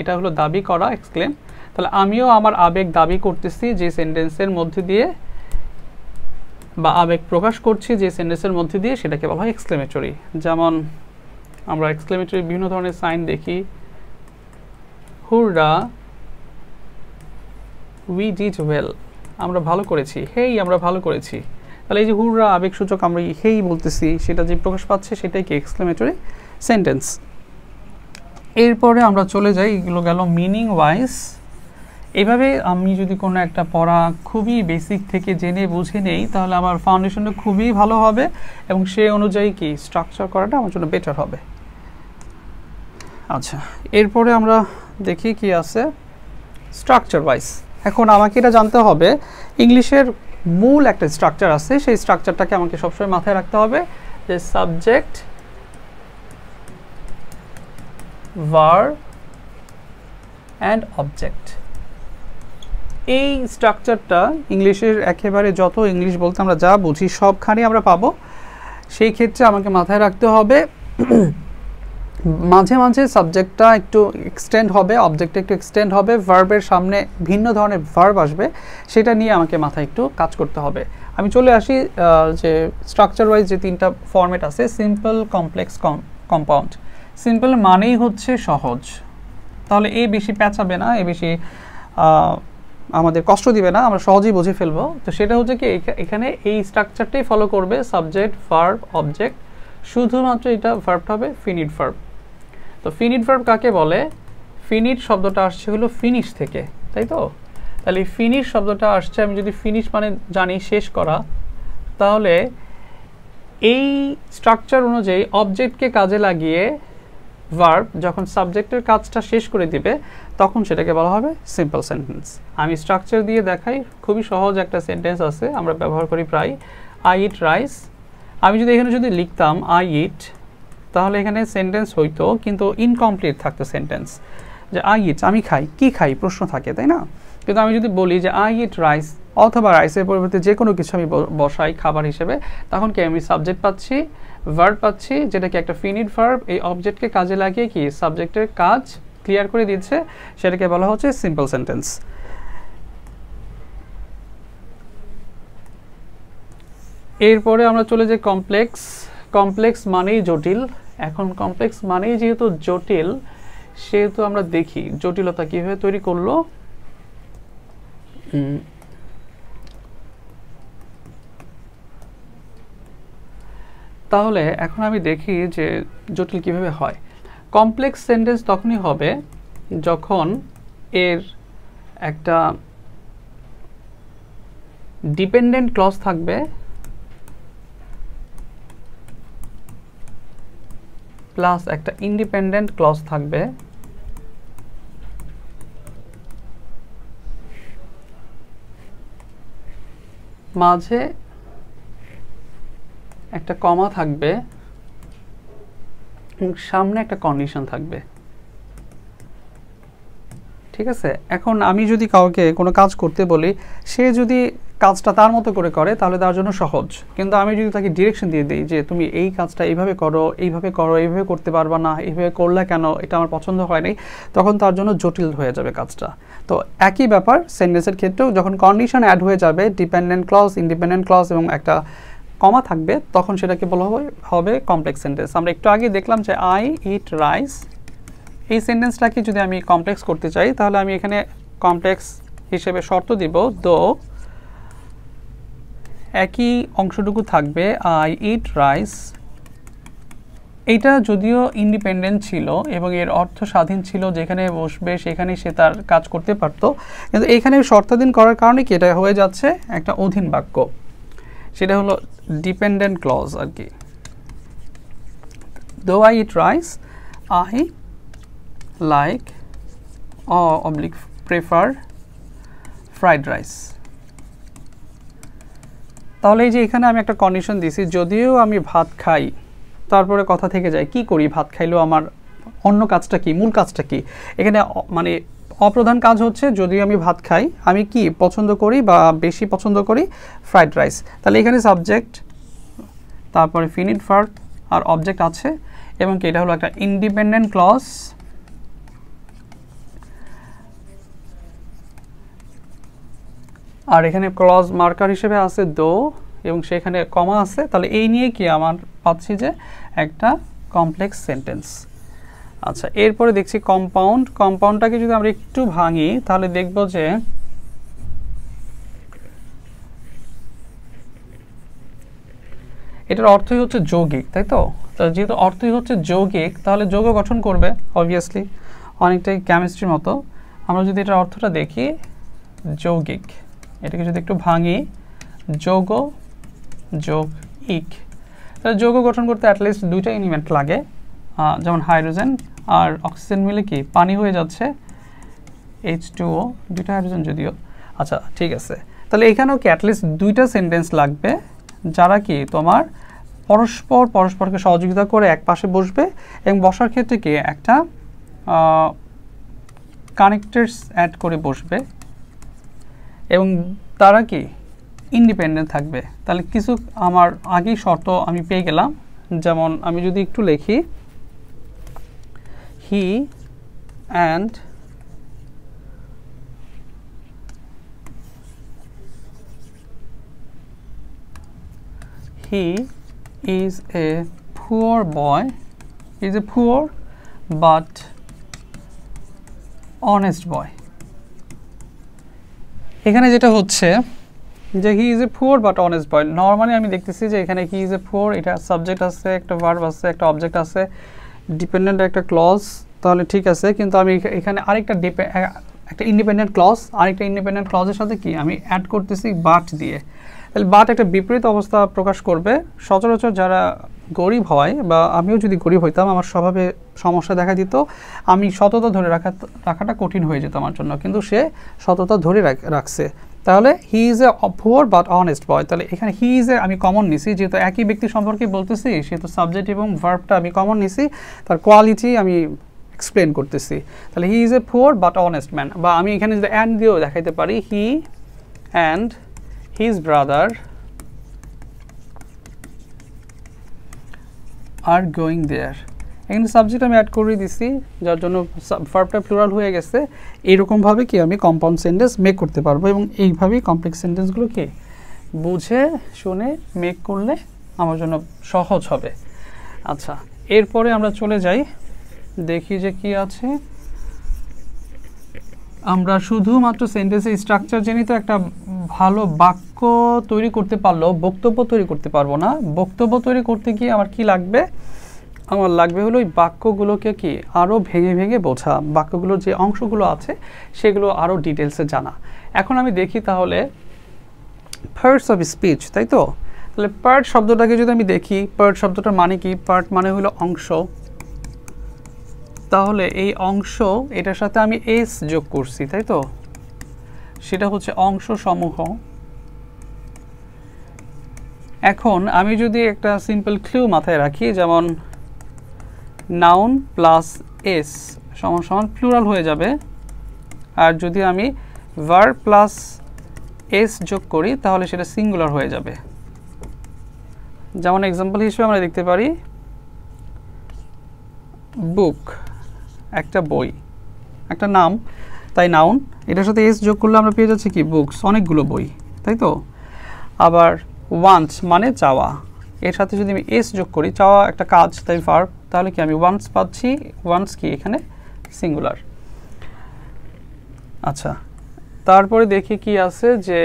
এটা হলো দাবি করা, এক্সক্লেম। তাহলে আমিও আমার আবেগ দাবি করতেছি যে সেন্টেন্সের মধ্যে দিয়ে, বা আবেগ প্রকাশ করছি যে সেন্টেন্সের মধ্যে দিয়ে, সেটাকে বলা হয় এক্সক্লেমেটরি। যেমন আমরা এক্সক্লেমেটরি বিভিন্ন ধরনের সাইন দেখি, হুররা, উই ডিড ওয়েল, আমরা ভালো করেছি, হেই আমরা ভালো করেছি। তাহলে এই যে হুররা আবেগসূচক আমরা হেই বলতেছি, সেটা যে প্রকাশ পাচ্ছে সেটাই কি এক্সক্লেমেটরি সেন্টেন্স। এরপরে আমরা চলে যাই, এগুলো গেল মিনিং ওয়াইজ। এভাবে আমি যদি কোনো একটা পড়া খুবই বেসিক থেকে জেনে বুঝে নেই, তাহলে আমার ফাউন্ডেশনটা খুবই ভালো হবে এবং সেই অনুযায়ী কি স্ট্রাকচার করাটা আমার জন্য বেটার হবে। আচ্ছা, এরপরে আমরা দেখি কি আছে স্ট্রাকচার ওয়াইজ। এখন আমাকে এটা জানতে হবে, ইংলিশের মূল একটা স্ট্রাকচার আছে, সেই স্ট্রাকচারটাকে আমাকে সবসময় মাথায় রাখতে হবে যে সাবজেক্ট, ভার্ব অ্যান্ড অবজেক্ট। এই স্ট্রাকচারটা ইংলিশের একেবারে যত ইংলিশ বলতে আমরা যা বুঝি সবখানে আমরা পাবো। সেই ক্ষেত্রে আমাকে মাথায় রাখতে হবে মাঝে মাঝে সাবজেক্টটা একটু এক্সটেন্ড হবে, অবজেক্টটা একটু এক্সটেন্ড হবে, ভার্বের সামনে ভিন্ন ধরনের ভার্ব আসবে, সেটা নিয়ে আমাকে মাথায় একটু কাজ করতে হবে। আমি চলে আসি যে স্ট্রাকচার ওয়াইজ যে তিনটা ফরম্যাট আছে, সিম্পল, কমপ্লেক্স, কম্পাউন্ড। সিম্পল মানেই হচ্ছে সহজ, তাহলে এ বেশি প্যাঁচাবে না, এ বেশি আমাদের কষ্ট দিবে না, আমরা সহজেই বুঝে ফেলবো। তো সেটা হচ্ছে কি এখানে এই স্ট্রাকচারটাই ফলো করবে, সাবজেক্ট ভার্ব অবজেক্ট, শুধুমাত্র এটা ভার্বটা হবে ফিনিট ভার্ব। তো ফিনিট ভার্ব কাকে বলে? ফিনিট শব্দটা আসছে হলো ফিনিশ থেকে, তাই তো? তাহলে ফিনিশ শব্দটা আসছে, আমি যদি ফিনিশ মানে জানি শেষ করা, তাহলে এই স্ট্রাকচার অনুযায়ী অবজেক্টকে কাজে লাগিয়ে ভার্ব যখন সাবজেক্টের কাজটা শেষ করে দিবে তখন সেটাকে বলা হবে সিম্পল সেন্টেন্স। আমি স্ট্রাকচার দিয়ে দেখাই, খুবই সহজ একটা সেন্টেন্স আছে, আমরা ব্যবহার করি প্রায়, আই ইট রাইস। আমি যদি এখানে যদি লিখতাম আই ইট, তাহলে এখানে সেন্টেন্স হইতো কিন্তু ইনকমপ্লিট থাকতো সেন্টেন্স, যে আই ইট আমি খাই, কি খাই প্রশ্ন থাকে, তাই না? কিন্তু আমি যদি বলি যে আই ইট রাইস, অথবা রাইসের পরিবর্তে যে কোনো কিছু আমি বসাই খাবার হিসেবে, তখন কি আমি সাবজেক্ট পাচ্ছি, ভার্ব পাচ্ছি, যেটা কি একটা ফিনিট ভার্ব, এই অবজেক্টকে কাজে লাগিয়ে কি সাবজেক্টের কাজ ক্লিয়ার করে দিচ্ছে, সেটাকে বলা হচ্ছে সিম্পল সেন্টেন্স। এরপরে আমরা চলে যাই কমপ্লেক্স। কমপ্লেক্স মানেই জটিল। এখন কমপ্লেক্স মানেই যেহেতু জটিল, সেহেতু আমরা দেখি জটিলতা কিভাবে তৈরি করলো। তাহলে এখন আমি দেখি যে জটিল কিভাবে হয়। কমপ্লেক্স সেন্টেন্স তখনই হবে যখন এর একটা ডিপেন্ডেন্ট ক্লজ থাকবে প্লাস একটা ইন্ডিপেন্ডেন্ট ক্লজ থাকবে, মাঝে একটা কমা থাকবে এবং সামনে একটা কন্ডিশন থাকবে। ঠিক আছে? এখন আমি যদি কাউকে কোনো কাজ করতে বলি, সে যদি কাজটা তার মতো করে করে তাহলে তার জন্য সহজ। কিন্তু আমি যদি তাকে ডিরেকশন দিয়ে দিই যে তুমি এই কাজটা এইভাবে করো, এইভাবে করো, এইভাবে করতে পারবা না, এইভাবে করলে কেন, এটা আমার পছন্দ হয়নি, তখন তার জন্য জটিল হয়ে যাবে কাজটা। তো একই ব্যাপার সেন্টেন্সের ক্ষেত্রেও, যখন কন্ডিশন অ্যাড হয়ে যাবে, ডিপেন্ডেন্ট ক্লজ, ইন্ডিপেন্ডেন্ট ক্লজ এবং একটা কমা থাকবে, তখন সেটাকে বলা হবে কমপ্লেক্স সেন্টেন্স। আমরা একটু আগে দেখলাম যে আই ইট রাইস, এই সেন্টেন্সটাকে যদি আমি কমপ্লেক্স করতে চাই, তাহলে আমি এখানে কমপ্লেক্স হিসেবে শর্ত দিব, দো একই অংশটুকু থাকবে আই ইট রাইস। এটা যদিও ইন্ডিপেন্ডেন্ট ছিল এবং এর অর্থ স্বাধীন ছিল, যেখানে বসবে সেখানে সে তার কাজ করতে পারত, কিন্তু এখানে শর্তাধীন করার কারণে কি এটা হয়ে যাচ্ছে একটা অধীন বাক্য, সেটা হলো ডিপেন্ডেন্ট ক্লজ আর কি। Though I eat rice, I like oblique prefer fried rice. তাহলে এই যে এখানে আমি একটা কন্ডিশন দিছি, যদিও আমি ভাত খাই, তারপরে কথা থেকে যায় কি করি, ভাত খাইলেও আমার অন্য কাজটা কি, মূল কাজটা কি, এখানে মানে অপ্রধান কাজ হচ্ছে যদিও আমি ভাত খাই, আমি কি পছন্দ করি বা বেশি পছন্দ করি ফ্রাইড রাইস। তাহলে এখানে সাবজেক্ট, তারপরে ফিনিট ভার্ব আর অবজেক্ট আছে, এবং কি এটা হলো একটা ইন্ডিপেন্ডেন্ট ক্লজ, আর এখানে ক্লজ মার্কার হিসেবে আছে দো, এবং সেখানে কমা আছে। তাহলে এই নিয়ে কি আমার পাচ্ছি যে একটা কমপ্লেক্স সেন্টেন্স। আচ্ছা, এরপরে দেখছি কম্পাউন্ড। কম্পাউন্ডটাকে যদি আমরা একটু ভাঙি, তাহলে দেখব যে এটার অর্থই হচ্ছে যৌগিক, তাই তো? যেহেতু অর্থই হচ্ছে যৌগিক, তাহলে যৌগ গঠন করবে অবভিয়াসলি, অনেকটাই কেমিস্ট্রির মতো। আমরা যদি এটার অর্থটা দেখি, যৌগিক, এটাকে যদি একটু ভাঙি, যৌগ যোগ ইক, তাহলে যৌগ গঠন করতে অ্যাটলিস্ট দুইটা এলিমেন্ট লাগে, যেমন হাইড্রোজেন আর অক্সিজেন মিলে কি পানি হয়ে যাচ্ছে H2O, দুইটা হাইড্রোজেন যদিও। আচ্ছা ঠিক আছে, তাহলে এখানেও কি অ্যাটলিস্ট দুইটা সেন্টেন্স লাগবে যারা কি তোমার পরস্পরকে সহযোগিতা করে এক পাশে বসবে, এবং বসার ক্ষেত্রে কি একটা কানেক্টরস অ্যাড করে বসবে, এবং তারা কি ইন্ডিপেন্ডেন্ট থাকবে। তাহলে কিছু আমার আগেই শর্ত আমি পেয়ে গেলাম। যেমন আমি যদি একটু লিখি, he and he is a poor boy, is a poor but honest boy. এখানে যেটা হচ্ছে যে হি is a poor but honest boy, normally আমি দেখতেছি যে এখানে হি ইজ এ পুয়ার, এটা সাবজেক্ট আছে, একটা ভার্ব আছে, একটা অবজেক্ট আছে, ডিপেন্ডেন্ট একটা ক্লজ, তাহলে ঠিক আছে। কিন্তু আমি এখানে আরেকটা একটা ইন্ডিপেন্ডেন্ট ক্লজ, আরেকটা ইন্ডিপেন্ডেন্ট ক্লজের সাথে কি আমি অ্যাড করতেছি বাট দিয়ে, তাহলে বাট একটা বিপরীত অবস্থা প্রকাশ করবে। সচরাচর যারা গরিব হয়, বা আমিও যদি গরিব হইতাম, আমার স্বভাবে সমস্যা দেখা দিত, আমি সততা ধরে রাখাটা কঠিন হয়ে যেত আমার জন্য, কিন্তু সে সততা ধরে রাখছে। তাহলে he is a poor but honest boy, তাহলে এখানে হি ইজ এ আমি কমন নিছি, যেহেতু একই ব্যক্তি সম্পর্কে বলতেছি সেহেতু সাবজেক্ট এবং ভার্বটা আমি কমন নিছি, তার কোয়ালিটি আমি এক্সপ্লেন করতেছি। তাহলে he is a poor but honest man, বা আমি এখানে যদি অ্যান্ড দিয়েও দেখাইতে পারি, he and his brother are going there, এখানে সাবজেক্ট আমি অ্যাড করে দিছি, যার জন্য ভার্বটা প্লুরাল হয়ে গেছে। এইরকমভাবে কি আমি কম্পাউন্ড সেন্টেন্স মেক করতে পারবো, এবং এইভাবেই কমপ্লেক্স সেন্টেন্সগুলোকে বুঝে শুনে মেক করলে আমার জন্য সহজ হবে। আচ্ছা, এরপরে আমরা চলে যাই, দেখি যে কি আছে। আমরা শুধুমাত্র সেন্টেন্সের স্ট্রাকচার জেনে তো একটা ভালো বাক্য তৈরি করতে পারলেও বক্তব্য তৈরি করতে পারবো না। বক্তব্য তৈরি করতে গিয়ে আমার কি লাগবে? আমার লাগবে হলো ওই বাক্যগুলোকে কি আরও ভেঙে ভেঙে বোঝা, বাক্যগুলোর যে অংশগুলো আছে সেগুলো আরও ডিটেলসে জানা। এখন আমি দেখি তাহলে পার্টস অফ স্পিচ, তাই তো? তাহলে পার্ট শব্দটাকে যদি আমি দেখি, পার্ট শব্দটার মানে কি? পার্ট মানে হলো অংশ। তাহলে এই অংশ, এটার সাথে আমি এস যোগ করছি, তাই তো? সেটা হচ্ছে অংশ সমূহ। এখন আমি যদি একটা সিম্পল ক্লু মাথায় রাখি, যেমন নাউন প্লাস এস সমান সমান প্লুরাল হয়ে যাবে, আর যদি আমি ভার্ব প্লাস এস যোগ করি তাহলে সেটা সিঙ্গুলার হয়ে যাবে। যেমন এক্সাম্পল হিসেবে আমরা দেখতে পারি বুক, একটা বই, একটা নাম, তাই নাউন, এটার সাথে এস যোগ করলে আমরা পেয়ে যাচ্ছি কি বুকস, অনেকগুলো বই, তাই তো? আবার ওয়ান্টস মানে চাওয়া, এর সাথে যদি আমি এস যোগ করি, চাওয়া একটা কাজ, তাই ভার্ব, তাহলে কি আমি ওয়ান্টস পাচ্ছি, ওয়ান্টস কি এখানে সিঙ্গুলার। আচ্ছা, তারপরে দেখি কি আছে, যে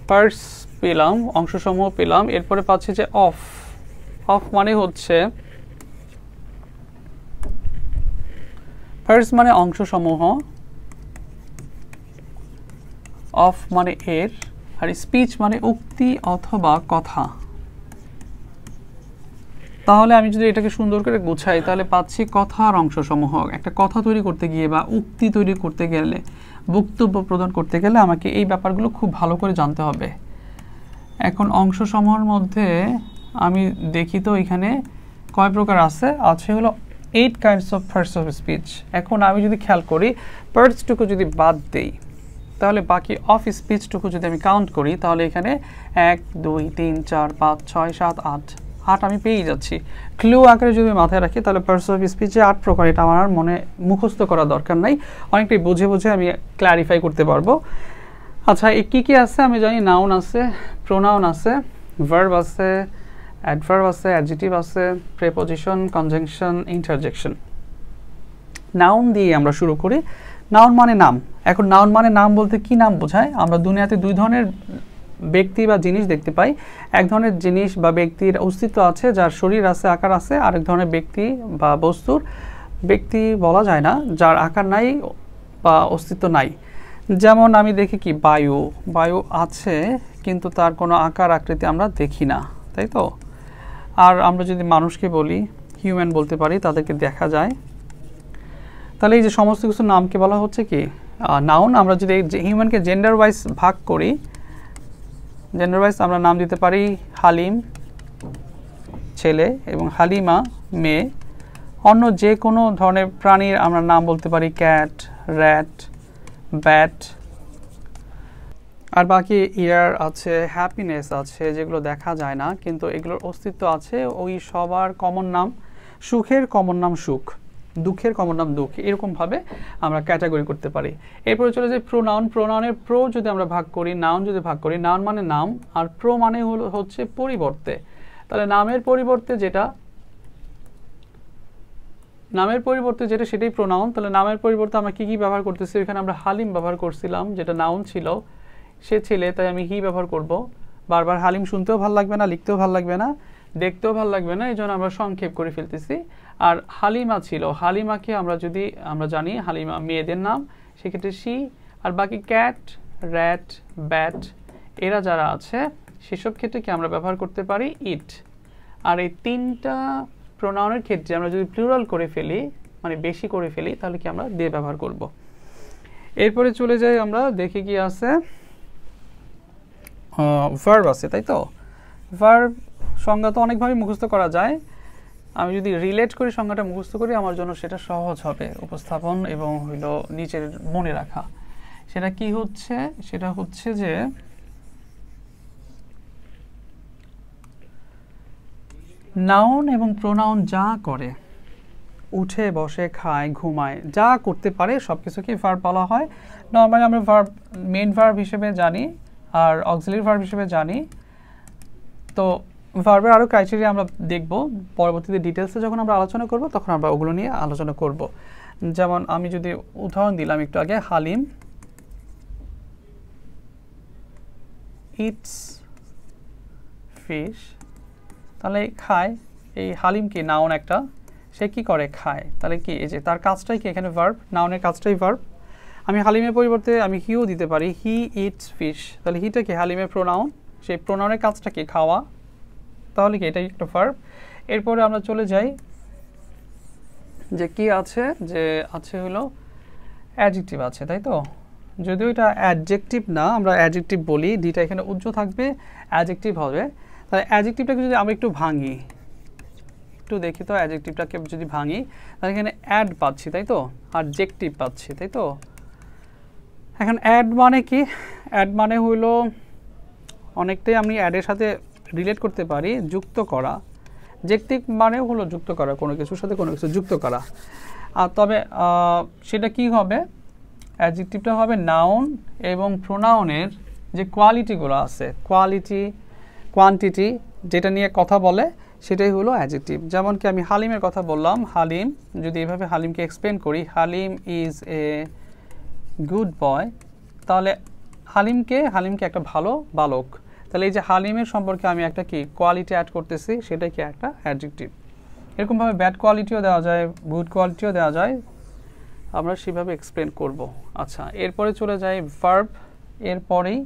পার্টস পেলাম, অংশসমূহ পেলাম, এরপরে পাচ্ছি যে অফ। অফ মানে হচ্ছে, পার্টস মানে অংশসমূহ, অফ মানে এর, আর স্পিচ মানে উক্তি অথবা কথা। তাহলে আমি যদি এটাকে সুন্দর করে গুছাই তাহলে পাচ্ছি কথার অংশসমূহ। একটা কথা তৈরি করতে গিয়ে বা উক্তি তৈরি করতে গেলে, বক্তব্য প্রদান করতে গেলে আমাকে এই ব্যাপারগুলো খুব ভালো করে জানতে হবে। এখন অংশসমূহের মধ্যে আমি দেখি তো এখানে কয় প্রকার আছে, আছে হলো 8 kinds of parts of speech. এখন আমি যদি খেয়াল করি, পার্টসটুকু যদি বাদ দেই তাহলে বাকি অফ স্পিচটুকু যদি আমি কাউন্ট করি তাহলে এখানে 1 2 3 4 5 6 7 8 আমি পেয়ে যাচ্ছি। ক্লু আকারে যদি মাথায় রাখি তাহলে পার্টস অফ স্পিচে 8 প্রকার, এটা আমার মনে মুখস্থ করা দরকার নাই, অনেকটাই বুঝে বুঝে আমি ক্ল্যারিফাই করতে পারবো। আচ্ছা, এই কী কী আছে আমি জানি, নাউন আছে, প্রোনাউন আছে, ভার্ব আছে, অ্যাডভার্ব আছে, অ্যাডজেক্টিভ আছে, প্রেপোজিশন, কনজাংশন, ইন্টারজেকশন। নাউন দিয়ে আমরা শুরু করি। নাউন মানে নাম। এখন নাউন মানে নাম বলতে কি নাম বোঝায়? আমরা দুনিয়াতে দুই ধরনের ব্যক্তি বা জিনিস দেখতে পাই। এক ধরনের জিনিস বা ব্যক্তির অস্তিত্ব আছে, যার শরীর আছে, আকার আছে। আরেক ধরনের ব্যক্তি বা বস্তুর ব্যক্তি বলা যায় না, যার আকার নাই বা অস্তিত্ব নাই। যেমন আমি দেখি কি বায়ু, বায়ু আছে কিন্তু তার কোনো আকার আকৃতি আমরা দেখি না, তাই তো? আর আমরা যদি মানুষকে বলি, হিউম্যান বলতে পারি, তাদেরকে দেখা যায়। তাহলে এই যে সমস্ত কিছু নামকে বলা হচ্ছে কি নাউন। আমরা যদি হিউম্যানকে জেন্ডার ওয়াইজ ভাগ করি, জেন্ডার ওয়াইজ আমরা নাম দিতে পারি হালিম ছেলে এবং হালিমা মেয়ে। অন্য যে কোনো ধরনের প্রাণীর আমরা নাম বলতে পারি ক্যাট, র্যাট, ব্যাট। আর বাকি ইয়ার আছে, হ্যাপিনেস আছে, যেগুলো দেখা যায় না কিন্তু এগুলোর অস্তিত্ব আছে। ওই সবার কমন নাম, সুখের কমন নাম সুখ, দুঃখের কমন নাম দুঃখ। এরকমভাবে আমরা ক্যাটাগরি করতে পারি। এরপরে চলে যায় প্রোনাউন। প্রোনাউনের প্রো যদি আমরা ভাগ করি, নাউন যদি ভাগ করি, নাউন মানে নাম আর প্রো মানে হচ্ছে পরিবর্তে। তাহলে নামের পরিবর্তে যেটা, নামের পরিবর্তে যেটা সেটাই প্রোনাউন। তাহলে নামের পরিবর্তে আমরা কী কী ব্যবহার করতেছি? এখানে আমরা হালিম ব্যবহার করছিলাম, যেটা নাউন ছিল। সে ছেলে, তাই আমি হি ব্যবহার করব। বারবার হালিম শুনতেও ভালো লাগবে না, লিখতেও ভালো লাগবে না, দেখতেও ভালো লাগবে না, এই জন্য আমরা সংক্ষেপ করে ফেলতেছি। আর হালিমা ছিল, হালিমাকে আমরা জানি হালিমা মেয়েদের নাম, সেক্ষেত্রে শি। আর বাকি ক্যাট, র্যাট, ব্যাট এরা যারা আছে সেসব ক্ষেত্রে কি আমরা ব্যবহার করতে পারি ইট। আর এই তিনটা প্রোনাউনের ক্ষেত্রে আমরা যদি প্লুরাল করে ফেলি, মানে বেশি করে ফেলি, তাহলে কি আমরা দে ব্যবহার করব। এরপরে চলে যাই, আমরা দেখি কি আছে, ভার্ব আছে, তাই তো। ভার্ব সংজ্ঞা তো অনেকভাবে মুখস্থ করা যায়। আমি যদি রিলেট করি সংজ্ঞাটা মুখস্থ করি, আমার জন্য সেটা সহজ হবে উপস্থাপন এবং হইল নিচের মনে রাখা। সেটা কি হচ্ছে, সেটা হচ্ছে যে নাউন এবং প্রোনাউন যা করে, উঠে বসে খায় ঘুমায় যা করতে পারে সব কিছুকে ভার্ব বলা হয়। নর্মালি আমরা ভার্ব মেইন ভার্ব হিসেবে জানি আর অক্সিলারি ভার্ব হিসেবে জানি। তো ভার্বের আরও ক্রাইটেরিয়া আমরা দেখব পরবর্তীতে ডিটেলসে যখন আমরা আলোচনা করব, তখন আমরা ওগুলো নিয়ে আলোচনা করব। যেমন আমি যদি উদাহরণ দিলাম একটু আগে, হালিম ইটস ফিশ, তাহলে খায়, এই হালিম কি নাউন একটা, সে কি করে খায়, তাহলে কি এই যে তার কাজটাই কি এখানে ভার্ব, নাউনের কাজটাই ভার্ব। আমি হালিমের পরিবর্তে আমি হিও দিতে পারি, হি ইটস ফিশ, তাহলে হিটা কি হালিমের প্রোনাউন, সেই প্রোনাউনের কাজটা কি খাওয়া, তাহলে কি এটাই একটা ভার্ব। এরপরে আমরা চলে যাই যে কি আছে, যে আছে হলো অ্যাডজেক্টিভ আছে, তাই তো। যদিও এটা অ্যাডজেক্টিভ না, আমরা অ্যাডজেক্টিভ বলি, ডিটা এখানে উজ্জ্ব থাকবে, অ্যাডজেক্টিভ হবে। তাহলে অ্যাডজেক্টিভটাকে যদি আমরা একটু ভাঙি, একটু দেখি তো অ্যাডজেক্টিভটাকে যদি ভাঙি, তাহলে এখানে অ্যাড পাচ্ছি, তাই তো, আর জেক্টিভ পাচ্ছি, তাই তো। এখন অ্যাড মানে কি, অ্যাড মানে হইল অনেকটাই আমি অ্যাডের সাথে রিলেট করতে পারি, যুক্ত করা। জেক্টিভ মানে হলো যুক্ত করা, কোনো কিছুর সাথে কোনো কিছু যুক্ত করা। আর তবে সেটা কি হবে, অ্যাডজেক্টিভটা হবে নাউন এবং প্রোনাউনের যে কোয়ালিটিগুলো আছে, কোয়ালিটি কোয়ান্টিটি যেটা নিয়ে কথা বলে, সেটাই হলো অ্যাডজেক্টিভ। যেমন কি আমি হালিমের কথা বললাম, হালিম যদি এভাবে হালিমকে এক্সপ্লেন করি, Halim is a good boy, তাহলে হালিমকে একটা ভালো বালক, তাহলে এই যে হালিমের সম্পর্কে আমি একটা কি কোয়ালিটি অ্যাড করতেছি, সেটাই কি একটা অ্যাডজেক্টিভ। এরকমভাবে ব্যাড কোয়ালিটিও দেওয়া যায়, গুড কোয়ালিটিও দেওয়া যায়, আমরা সেভাবে এক্সপ্লেন করব। আচ্ছা, এরপরে চলে যাই ভার্ব। এরপরেই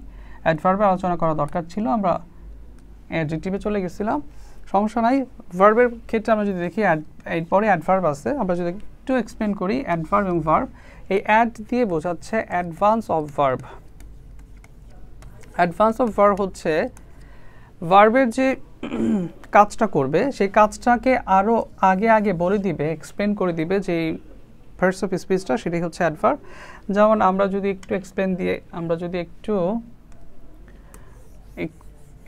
অ্যাডভার্বে আলোচনা করা দরকার ছিল, আমরা অ্যাডজেক্টিভে চলে গেছিলাম, সমস্যা নাই। ভার্বের ক্ষেত্রে আমরা যদি দেখি এরপরে অ্যাডভার্ব আছে, আমরা যদি একটু এক্সপ্লেন করি অ্যাডভার্ব এবং ভার্ব। এই অ্যাড দিয়ে বোঝাচ্ছে advance of verb. Advance of verb হচ্ছে ভার্বের যে কাজটা করবে, সেই কাজটাকে আরও আগে বলে দিবে, এক্সপ্লেন করে দিবে, যে পার্টস অফ স্পিচটা, সেটাই হচ্ছে অ্যাডভার্ব। যেমন আমরা যদি একটু এক্সপ্লেন দিয়ে, আমরা যদি একটু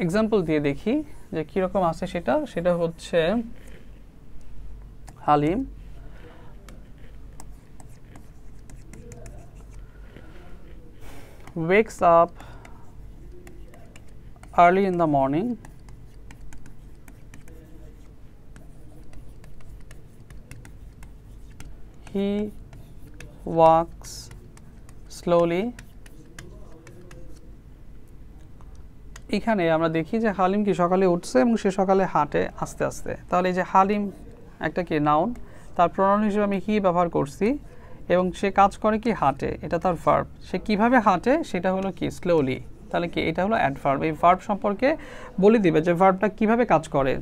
এক্সাম্পল দিয়ে দেখি যে কীরকম আছে, সেটা হচ্ছে Halim wakes up early in the morning, he walks slowly। এখানে আমরা দেখি যে হালিম কি সকালে উঠছে এবং সে সকালে হাঁটে আস্তে আস্তে, তাহলে এই যে হালিম একটা কি নাউন, তার প্রোনাউন হিসেবে আমি হি ব্যবহার করছি, এবং সে কাজ করে কি হাঁটে, এটা তার ভার্ব। সে কিভাবে হাঁটে সেটা হলো কি স্লোলি, তাহলে কি এটা হলো অ্যাডভার্ব। এই ভার্ব সম্পর্কে বলে দিবে যে ভার্বটা কিভাবে কাজ করে,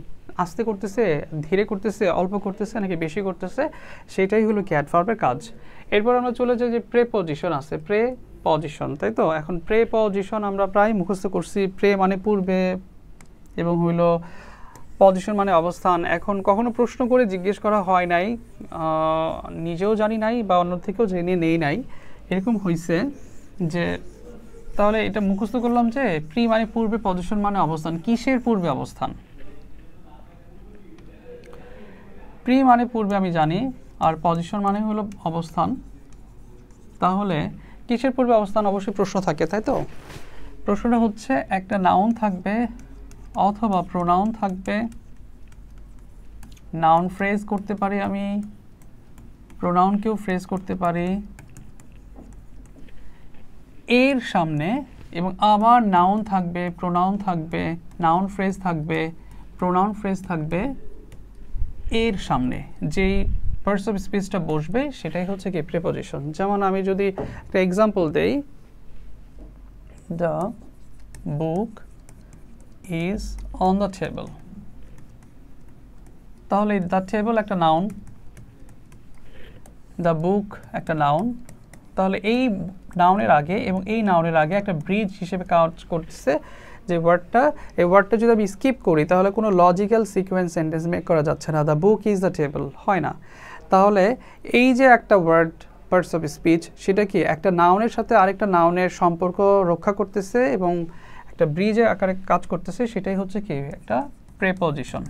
আস্তে করতেছে, ধীরে করতেছে, অল্প করতেছে নাকি বেশি করতেছে, সেটাই হলো কি অ্যাডভার্বের কাজ। এরপর আমরা চলে যাই যে প্রেপজিশন আছে, প্রেপজিশন, তাই তো। এখন প্রেপজিশন আমরা প্রায় মুখস্থ করছি, প্রে মানে পূর্বে এবং হইল পজিশন মানে অবস্থান। এখন কখনো প্রশ্ন করে জিজ্ঞেস করা হয় নাই, নিজেও জানি নাই বা অন্য থেকেও জেনে নেই নাই, এরকম হয়েছে যে তাহলে এটা মুখস্থ করলাম যে প্রি মানে পূর্বে, পজিশন মানে অবস্থান। কিসের পূর্বে অবস্থান? প্রি মানে পূর্বে আমি জানি, আর পজিশন মানে হলো অবস্থান। তাহলে কিসের পূর্বে অবস্থান, অবশ্যই প্রশ্ন থাকে, তাই তো। প্রশ্নটা হচ্ছে একটা নাউন থাকবে অথবা প্রোনাউন থাকবে, নাউন ফ্রেজ করতে পারি আমি, প্রোনাউনকেও ফ্রেজ করতে পারি, এর সামনে এবং আবার নাউন থাকবে, প্রোনাউন থাকবে, নাউন ফ্রেজ থাকবে, প্রোনাউন ফ্রেজ থাকবে এর সামনে। যেই পার্টস অফ স্পিচটা বসবে সেটাই হচ্ছে কি প্রিপোজিশন। যেমন আমি যদি একটা এক্সাম্পল দেই, the book is on the table, তাহলে দ্য টেবল একটা নাউন, দ্য বুক একটা নাউন, তাহলে এই নাউনের আগে এবং এই নাউনের আগে একটা ব্রিজ হিসেবে কাজ করতেছে যে ওয়ার্ডটা। এই ওয়ার্ডটা যদি আমি স্কিপ করি তাহলে কোনো লজিক্যাল সিকোয়েন্স সেন্টেন্স মেক করা যাচ্ছে না, the book is the table হয় না। তাহলে এই যে একটা ওয়ার্ড পার্টস অফ স্পিচ, সেটা কি একটা নাউনের সাথে আরেকটা নাউনের সম্পর্ক রক্ষা করতেছে এবং একটা ব্রিজের আকারে কাজ করতেছে, সেটাই হচ্ছে কি একটা প্রিপোজিশন।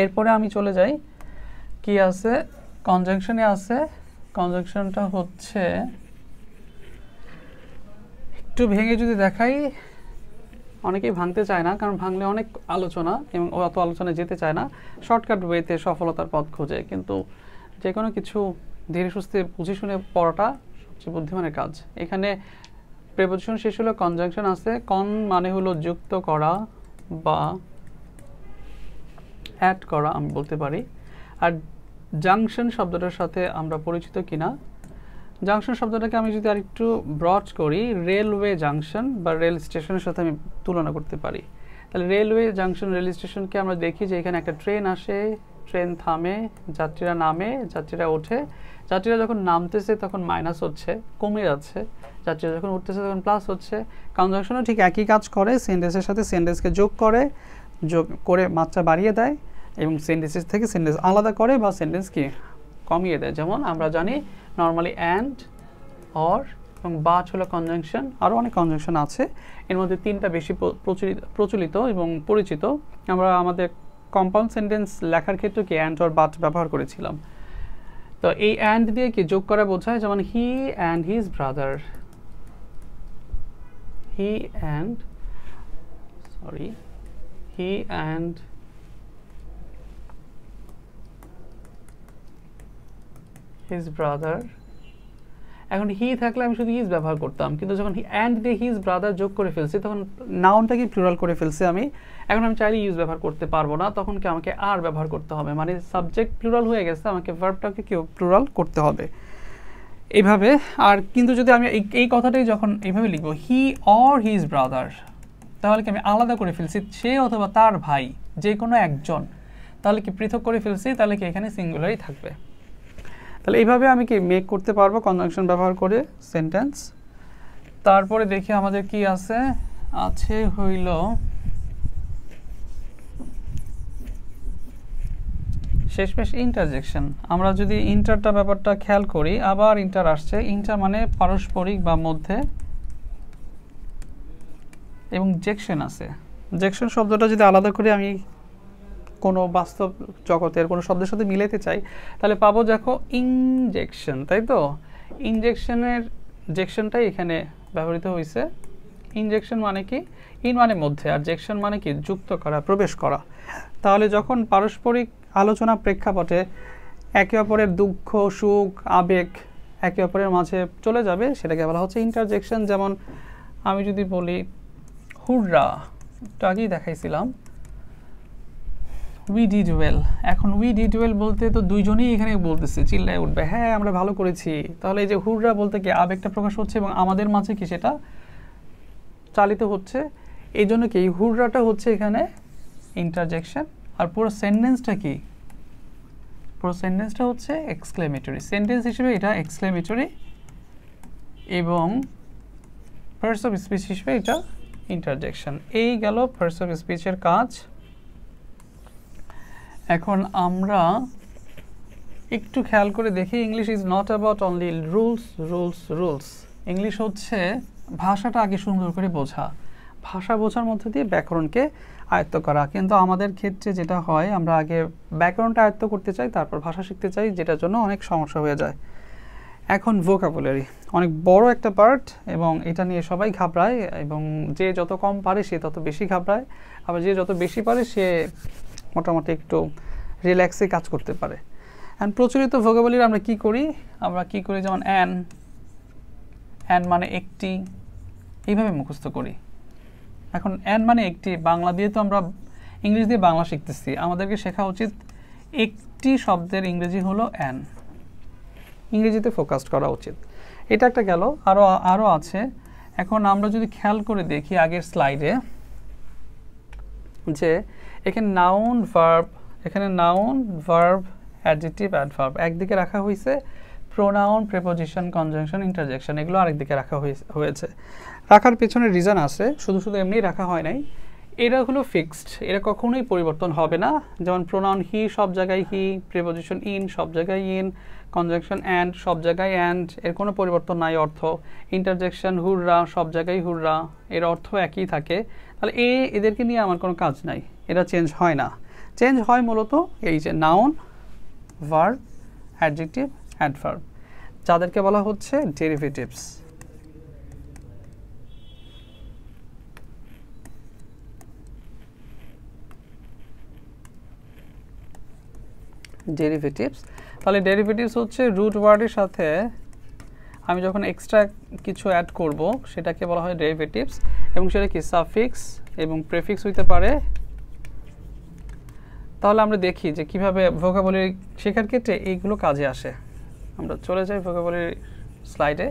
এরপরে আমি চলে যাই, কি আছে কনজাংশনে আছে। কনজাংশনটা হচ্ছে একটু ভেঙে যদি দেখাই, অনেকেই ভাঙতে চায় না, কারণ ভাঙলে অনেক আলোচনা এবং অত আলোচনায় যেতে চায় না, শর্টকাট ওয়েতে সফলতার পথ খোঁজে। কিন্তু যে কোনো কিছু ধীরে সুস্থে বুঝে শুনে পড়াটা সবচেয়ে বুদ্ধিমানের কাজ। এখানে প্রিপোজিশন শেষ হলো, কনজাংশন আছে। কন মানে হলো যুক্ত করা বা অ্যাড করা আমি বলতে পারি। আর জাংশন শব্দটার সাথে আমরা পরিচিত কিনা, জাংশন শব্দটাকে আমি যদি আরেকটু ব্রড করি, রেলওয়ে জাংশন বা রেল স্টেশনের সাথে আমি তুলনা করতে পারি। তাহলে রেলওয়ে জাংশন, রেল স্টেশনকে আমরা দেখি যে এখানে একটা ট্রেন আসে, ট্রেন থামে, যাত্রীরা নামে, যাত্রীরা ওঠে। যাত্রীরা যখন নামতেছে তখন মাইনাস হচ্ছে, কমে যাচ্ছে, যাত্রীরা যখন উঠতেছে তখন প্লাস হচ্ছে। কনজাংশনও ঠিক একই কাজ করে, সেন্টেন্সের সাথে সেন্টেন্সকে যোগ করে মাত্রা বাড়িয়ে দেয় এবং সেন্টেন্সের থেকে সেন্টেন্স আলাদা করে বা সেন্টেন্স কি কমিয়ে দেয়। যেমন আমরা জানি নর্মালি অ্যান্ড, অর এবং বাট হলো কনজাংশন। আরও অনেক কনজাংশন আছে, এর মধ্যে তিনটা বেশি প্রচলিত এবং পরিচিত। আমরা আমাদের কম্পাউন্ড সেন্টেন্স লেখার ক্ষেত্রে কি অ্যান্ড অর বাট ব্যবহার করেছিলাম। তো এই অ্যান্ড দিয়ে কি যোগ করা বোঝায়, যেমন হি and his brother, he and his brother. এখন হি থাকলে আমি শুধু হিজ ব্যবহার করতাম, কিন্তু যখন অ্যান্ড দিয়ে হিজ ব্রাদার যোগ করে ফেলছি তখন নাউনটাকে প্লুরাল করে ফেলছি আমি। এখন আমি চাইলে ইউজ ব্যবহার করতে পারবো না, তখন কি আমাকে আর ব্যবহার করতে হবে, মানে সাবজেক্ট প্লুরাল হয়ে গেছে, আমাকে ভার্বটাকে কেউ প্লুরাল করতে হবে এইভাবে। আর কিন্তু যদি আমি এই কথাটাই যখন এইভাবে লিখবো, হি অর হিজ ব্রাদার, তাহলে কি আমি আলাদা করে ফেলছি, সে অথবা তার ভাই, যে কোনো একজন, তাহলে কি পৃথক করে ফেলছি, তাহলে কি এখানে সিঙ্গুলারই থাকবে। তাহলে এইভাবে আমি কি মেক করতে পারবো কনজাংশন ব্যবহার করে সেন্টেন্স। তারপরে দেখি আমাদের কি আছে হইল শেষমেশ ইন্টারজেকশন। আমরা যদি ইন্টারটা ব্যাপারটা খেয়াল করি, আবার ইন্টার আসছে। ইন্টার মানে পারস্পরিক বা মধ্যে, এবং জেকশন আছে। জেকশন শব্দটা যদি আলাদা করে আমি কোনো বাস্তব জগতের কোনো শব্দের সাথে মিলাতে চাই, তাহলে পাবো দেখো ইনজেকশন, তাই তো। ইনজেকশনের জেকশনটাই এখানে ব্যবহৃত হয়েছে। ইনজেকশন মানে কি, ইন মানে মধ্যে, আর জেকশন মানে কি যুক্ত করা, প্রবেশ করা। তাহলে যখন পারস্পরিক আলোচনা প্রেক্ষাপটে একে অপরের দুঃখ সুখ আবেগ একে অপরের মাঝে চলে যাবে, সেটাকে বলা হচ্ছে ইন্টারজেকশন। যেমন আমি যদি বলি হুররা, একটু আগেই দেখাইছিলাম উই ডিড ওয়েল। এখন উই ডিড ওয়েল বলতে তো দুইজনেই এখানে বলতেছে, চিল্লায় উঠবে, হ্যাঁ আমরা ভালো করেছি। তাহলে এই যে হুররা বলতে কি আবেগটা প্রকাশ হচ্ছে এবং আমাদের মাঝে কি সেটা চালিত হচ্ছে। এই জন্য কি এই হুররাটা হচ্ছে এখানে ইন্টারজেকশন। আর পুরো সেন্টেন্সটা কি, পুরো সেন্টেন্সটা হচ্ছে এক্সক্লেমেটরি সেন্টেন্স হিসেবে, এটা এক্সক্লেমেটরি, এবং পার্টস অফ স্পিচ হিসেবে এটা ইন্টারজেকশন। এই গেল পার্টস অফ স্পিচের কাজ। এখন আমরা একটু খেয়াল করে দেখি, English is not about only rules rules rules. English হচ্ছে ভাষাটা আগে সুন্দর করে বোঝা, ভাষা বোঝার মধ্যে দিয়ে ব্যাকরণকে আয়ত্ত করা। কিন্তু আমাদের ক্ষেত্রে যেটা হয়, আমরা আগে ব্যাকরণটা আয়ত্ত করতে চাই, তারপর ভাষা শিখতে চাই, যেটার জন্য অনেক সমস্যা হয়ে যায়। এখন ভোকাবুলারি অনেক বড় একটা পার্ট, এবং এটা নিয়ে সবাই ঘাবড়ায়, এবং যে যত কম পারে সে তত বেশি ঘাবড়ায়, আবার যে যত বেশি পারে সে মোটামুটি একটু রিল্যাক্সে কাজ করতে পারে। অ্যান্ড প্রচলিত ভোকাবুলারি আমরা কি করি যেমন অ্যান মানে একটি, এইভাবে মুখস্থ করি। এখন অ্যান মানে একটি, বাংলা দিয়ে তো আমরা ইংলিশ দিয়ে বাংলা শিখতেছি, আমাদেরকে শেখা উচিত একটি শব্দের ইংরেজি হলো অ্যান, ইংরেজিতে ফোকাসড করা উচিত। এটা একটা গেল, আরও আছে। এখন আমরা যদি খেয়াল করে দেখি আগের স্লাইডে যে এখানে নাউন ভার্ব অ্যাডজেক্টিভ অ্যাডভার্ব একদিকে রাখা হয়েছে, প্রোনাউন প্রিপোজিশন কনজাংশন ইন্টারজেকশন এগুলো আরেকদিকে রাখা হয়েছে। রাখার পেছনে রিজন আছে, শুধু এমনি রাখা হয় নাই। এরা হলো ফিক্সড, এরা কখনোই পরিবর্তন হবে না। যেমন প্রোনাউন হি সব জায়গায় হি, প্রিপোজিশন ইন সব জায়গায় ইন, কনজাংশন অ্যান্ড সব জায়গায় অ্যান্ড, এর কোনো পরিবর্তন নাই অর্থ। ইন্টারজেকশন হুররা সব জায়গায় হুররা, এর অর্থ একই থাকে। তাহলে এদেরকে নিয়ে আমার কোনো কাজ নাই, এরা চেঞ্জ হয় না। চেঞ্জ হয় মূলত এই যে নাউন, ভার্ব, অ্যাডজেক্টিভ, অ্যাডভার্ব, যাদেরকে বলা হচ্ছে ডেরিভেটিভস। ডেরিভেটিভস, তাহলে ডেরিভেটিভস হচ্ছে রুট ওয়ার্ডের সাথে আমি যখন এক্সট্রা কিছু অ্যাড করব সেটাকে বলা হয় ডেরিভেটিভস, এবং সেটা কি সাফিক্স এবং প্রেফিক্স হইতে পারে। তাহলে আমরা দেখি যে কিভাবে ভোকাবুলারি শেখার ক্ষেত্রে এইগুলো কাজে আসে। আমরা চলে যাই ভোকাবুলারি স্লাইডে।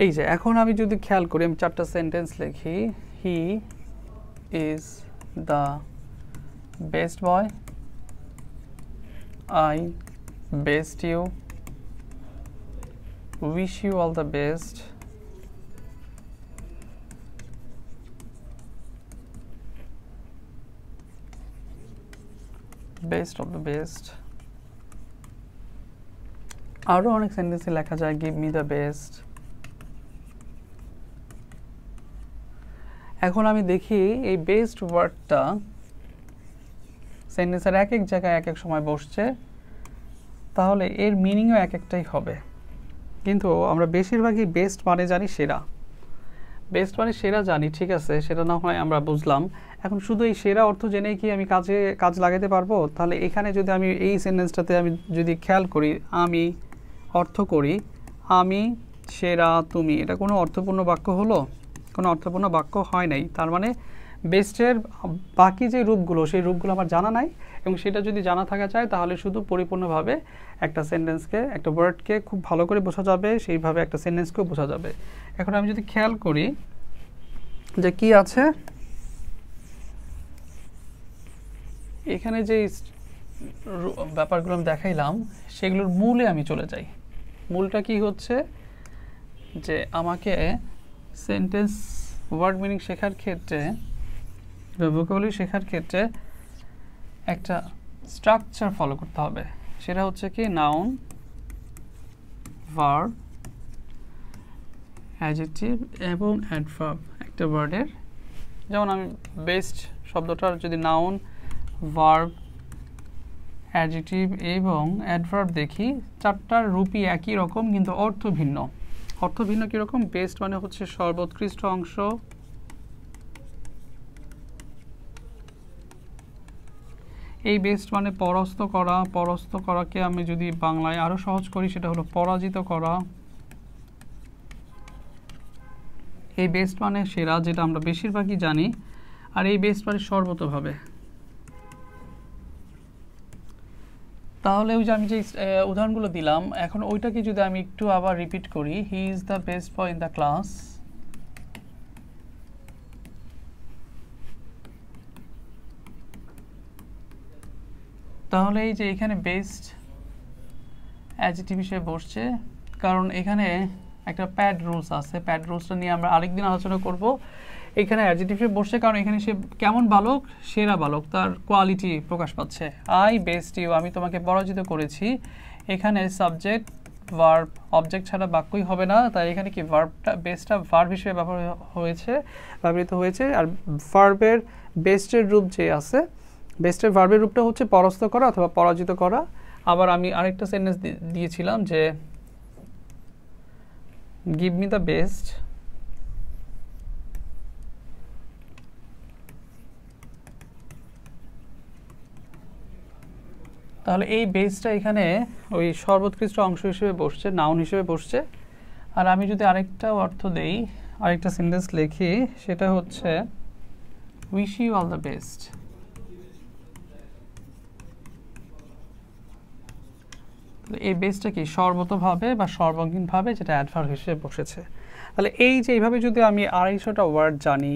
এই যে এখন আমি যদি খেয়াল করি, আমি 4টা সেন্টেন্স লিখি। He is the best boy, I best you, wish you all the best, best of the best। আরো অনেক সেন্টেন্সে লেখা যায় give me the best। এখন আমি দেখি এই বেস্ট ওয়ার্ডটা সেন্টেন্সের এক এক জায়গায় এক এক সময় বসছে, তাহলে এর মিনিংও এক একটাই হবে। কিন্তু আমরা বেশিরভাগই বেস্ট মানে জানি সেরা, বেস্ট মানে সেরা জানি, ঠিক আছে, সেটা না হয় আমরা বুঝলাম। এখন শুধু এই সেরা অর্থ জেনেই কি আমি কাজ লাগাতে পারবো? তাহলে এখানে যদি আমি এই সেন্টেন্সটাতে আমি যদি খেয়াল করি, আমি অর্থ করি আমি সেরা তুমি, এটা কোনো অর্থপূর্ণ বাক্য হলো? কোনো অর্থপূর্ণ বাক্য হয় নাই। তার মানে বেস্টের বাকি যে রূপগুলো সেই রূপগুলো আমার জানা নাই, এবং সেটা যদি জানা থাকা যায় তাহলে শুধু পরিপূর্ণভাবে একটা সেন্টেন্সকে, একটা ওয়ার্ডকে খুব ভালো করে বোঝা যাবে, সেইভাবে একটা সেন্টেন্সকেও বোঝা যাবে। এখন আমি যদি খেয়াল করি যে কি আছে এখানে, যে ব্যাপারগুলো আমি দেখাইলাম সেগুলোর মূলে আমি চলে যাই। মূলটা কি হচ্ছে যে আমাকে সেন্টেন্স ওয়ার্ড মিনিং শেখার ক্ষেত্রে, ভোকাবুলারি শেখার ক্ষেত্রে একটা স্ট্রাকচার ফলো করতে হবে। সেটা হচ্ছে কি নাউন, ভার্ব, অ্যাডজেক্টিভ এবং অ্যাডভার্ব একটা ওয়ার্ডের। যেমন আমি বেস্ট শব্দটার যদি নাউন, ভার্ব, অ্যাডজেক্টিভ এবং অ্যাডভার্ব দেখি, 4টার রূপই একই রকম কিন্তু অর্থ ভিন্ন। অর্থ ভিন্ন কীরকম? বেস্ট মানে হচ্ছে সর্বোৎকৃষ্ট অংশ, এই বেস্ট মানে পরাস্ত করা, পরাস্ত করাকে আমি যদি বাংলায় আরো সহজ করি সেটা হলো পরাজিত করা। এই বেস্ট মানে সেরা, যেটা আমরা বেশিরভাগই জানি, আর এই বেস্ট মানে সর্বতোভাবে। তাহলে ওই যে আমি যে উদাহরণগুলো দিলাম, এখন ওইটাকে যদি আমি একটু আবার রিপিট করি, হি is the best boy in the class, তাহলে এই যে এখানে বেস্ট অ্যাডজেক্টিভ হিসেবে বসছে, কারণ এখানে একটা প্যাড রুলস আছে। প্যাড রুলসটা নিয়ে আমরা আরেকদিন আলোচনা করব। এখানে অ্যাডজেক্টিভ হিসেবে বসছে কারণ এখানে সে কেমন বালক, সেরা বালক, তার কোয়ালিটি প্রকাশ পাচ্ছে। আই বেস্ট ইউ, আমি তোমাকে পরাজিত করেছি। এখানে সাবজেক্ট, ভার্ব, অবজেক্ট ছাড়া বাক্যই হবে না, তাই এখানে কি ভার্বটা, বেস্টটা ভার্ব হিসেবে ব্যবহৃত হয়েছে। আর ভার্বের বেস্টের রূপ যে আছে, বেস্টের ভার্বের রূপটা হচ্ছে পরাস্ত করা অথবা পরাজিত করা। আবার আমি আরেকটা সেন্টেন্স দিয়েছিলাম যে গিভ মি দ্য বেস্ট, তাহলে এই বেসটা এখানে ওই সর্বোৎকৃষ্ট অংশ হিসেবে বসছে, নাউন হিসেবে বসছে। আর আমি যদি আরেকটা অর্থ দেই, আরেকটা সেন্টেন্স লিখি, সেটা হচ্ছে wish you all the best. এই বেসটা কি সর্বতভাবে বা সর্বাঙ্গীনভাবে, যেটা অ্যাডভার্ব হিসেবে বসেছে। তাহলে এই যে এইভাবে যদি আমি 250টা ওয়ার্ড জানি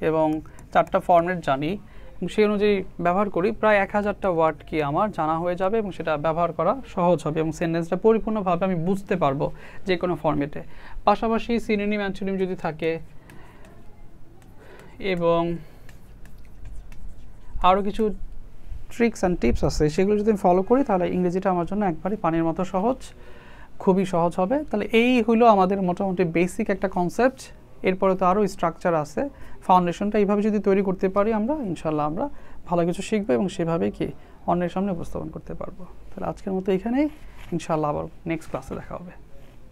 এবং 4টা ফরম্যাট জানি এবং সেই অনুযায়ী ব্যবহার করি, প্রায় 1000টা ওয়ার্ড কি আমার জানা হয়ে যাবে এবং সেটা ব্যবহার করা সহজ হবে এবং সেন্টেন্সটা পরিপূর্ণভাবে আমি বুঝতে পারবো যে কোনো ফরম্যাটে। পাশাপাশি সিনোনিম অ্যান্টোনিম যদি থাকে এবং আরও কিছু ট্রিক্স অ্যান্ড টিপস আছে, সেগুলো যদি আমি ফলো করি তাহলে ইংরেজিটা আমার জন্য একবারই পানির মতো সহজ, খুবই সহজ হবে। তাহলে এই হলো আমাদের মোটামুটি বেসিক একটা কনসেপ্ট। এরপরে তো আরও স্ট্রাকচার আছে। ফাউন্ডেশনটা এইভাবে যদি তৈরি করতে পারি আমরা, ইনশাল্লাহ আমরা ভালো কিছু শিখবো এবং সেভাবেই কি অন্যের সামনে উপস্থাপন করতে পারবো। তাহলে আজকের মতো এখানেই, ইনশাল্লাহ আবার নেক্সট ক্লাসে দেখা হবে।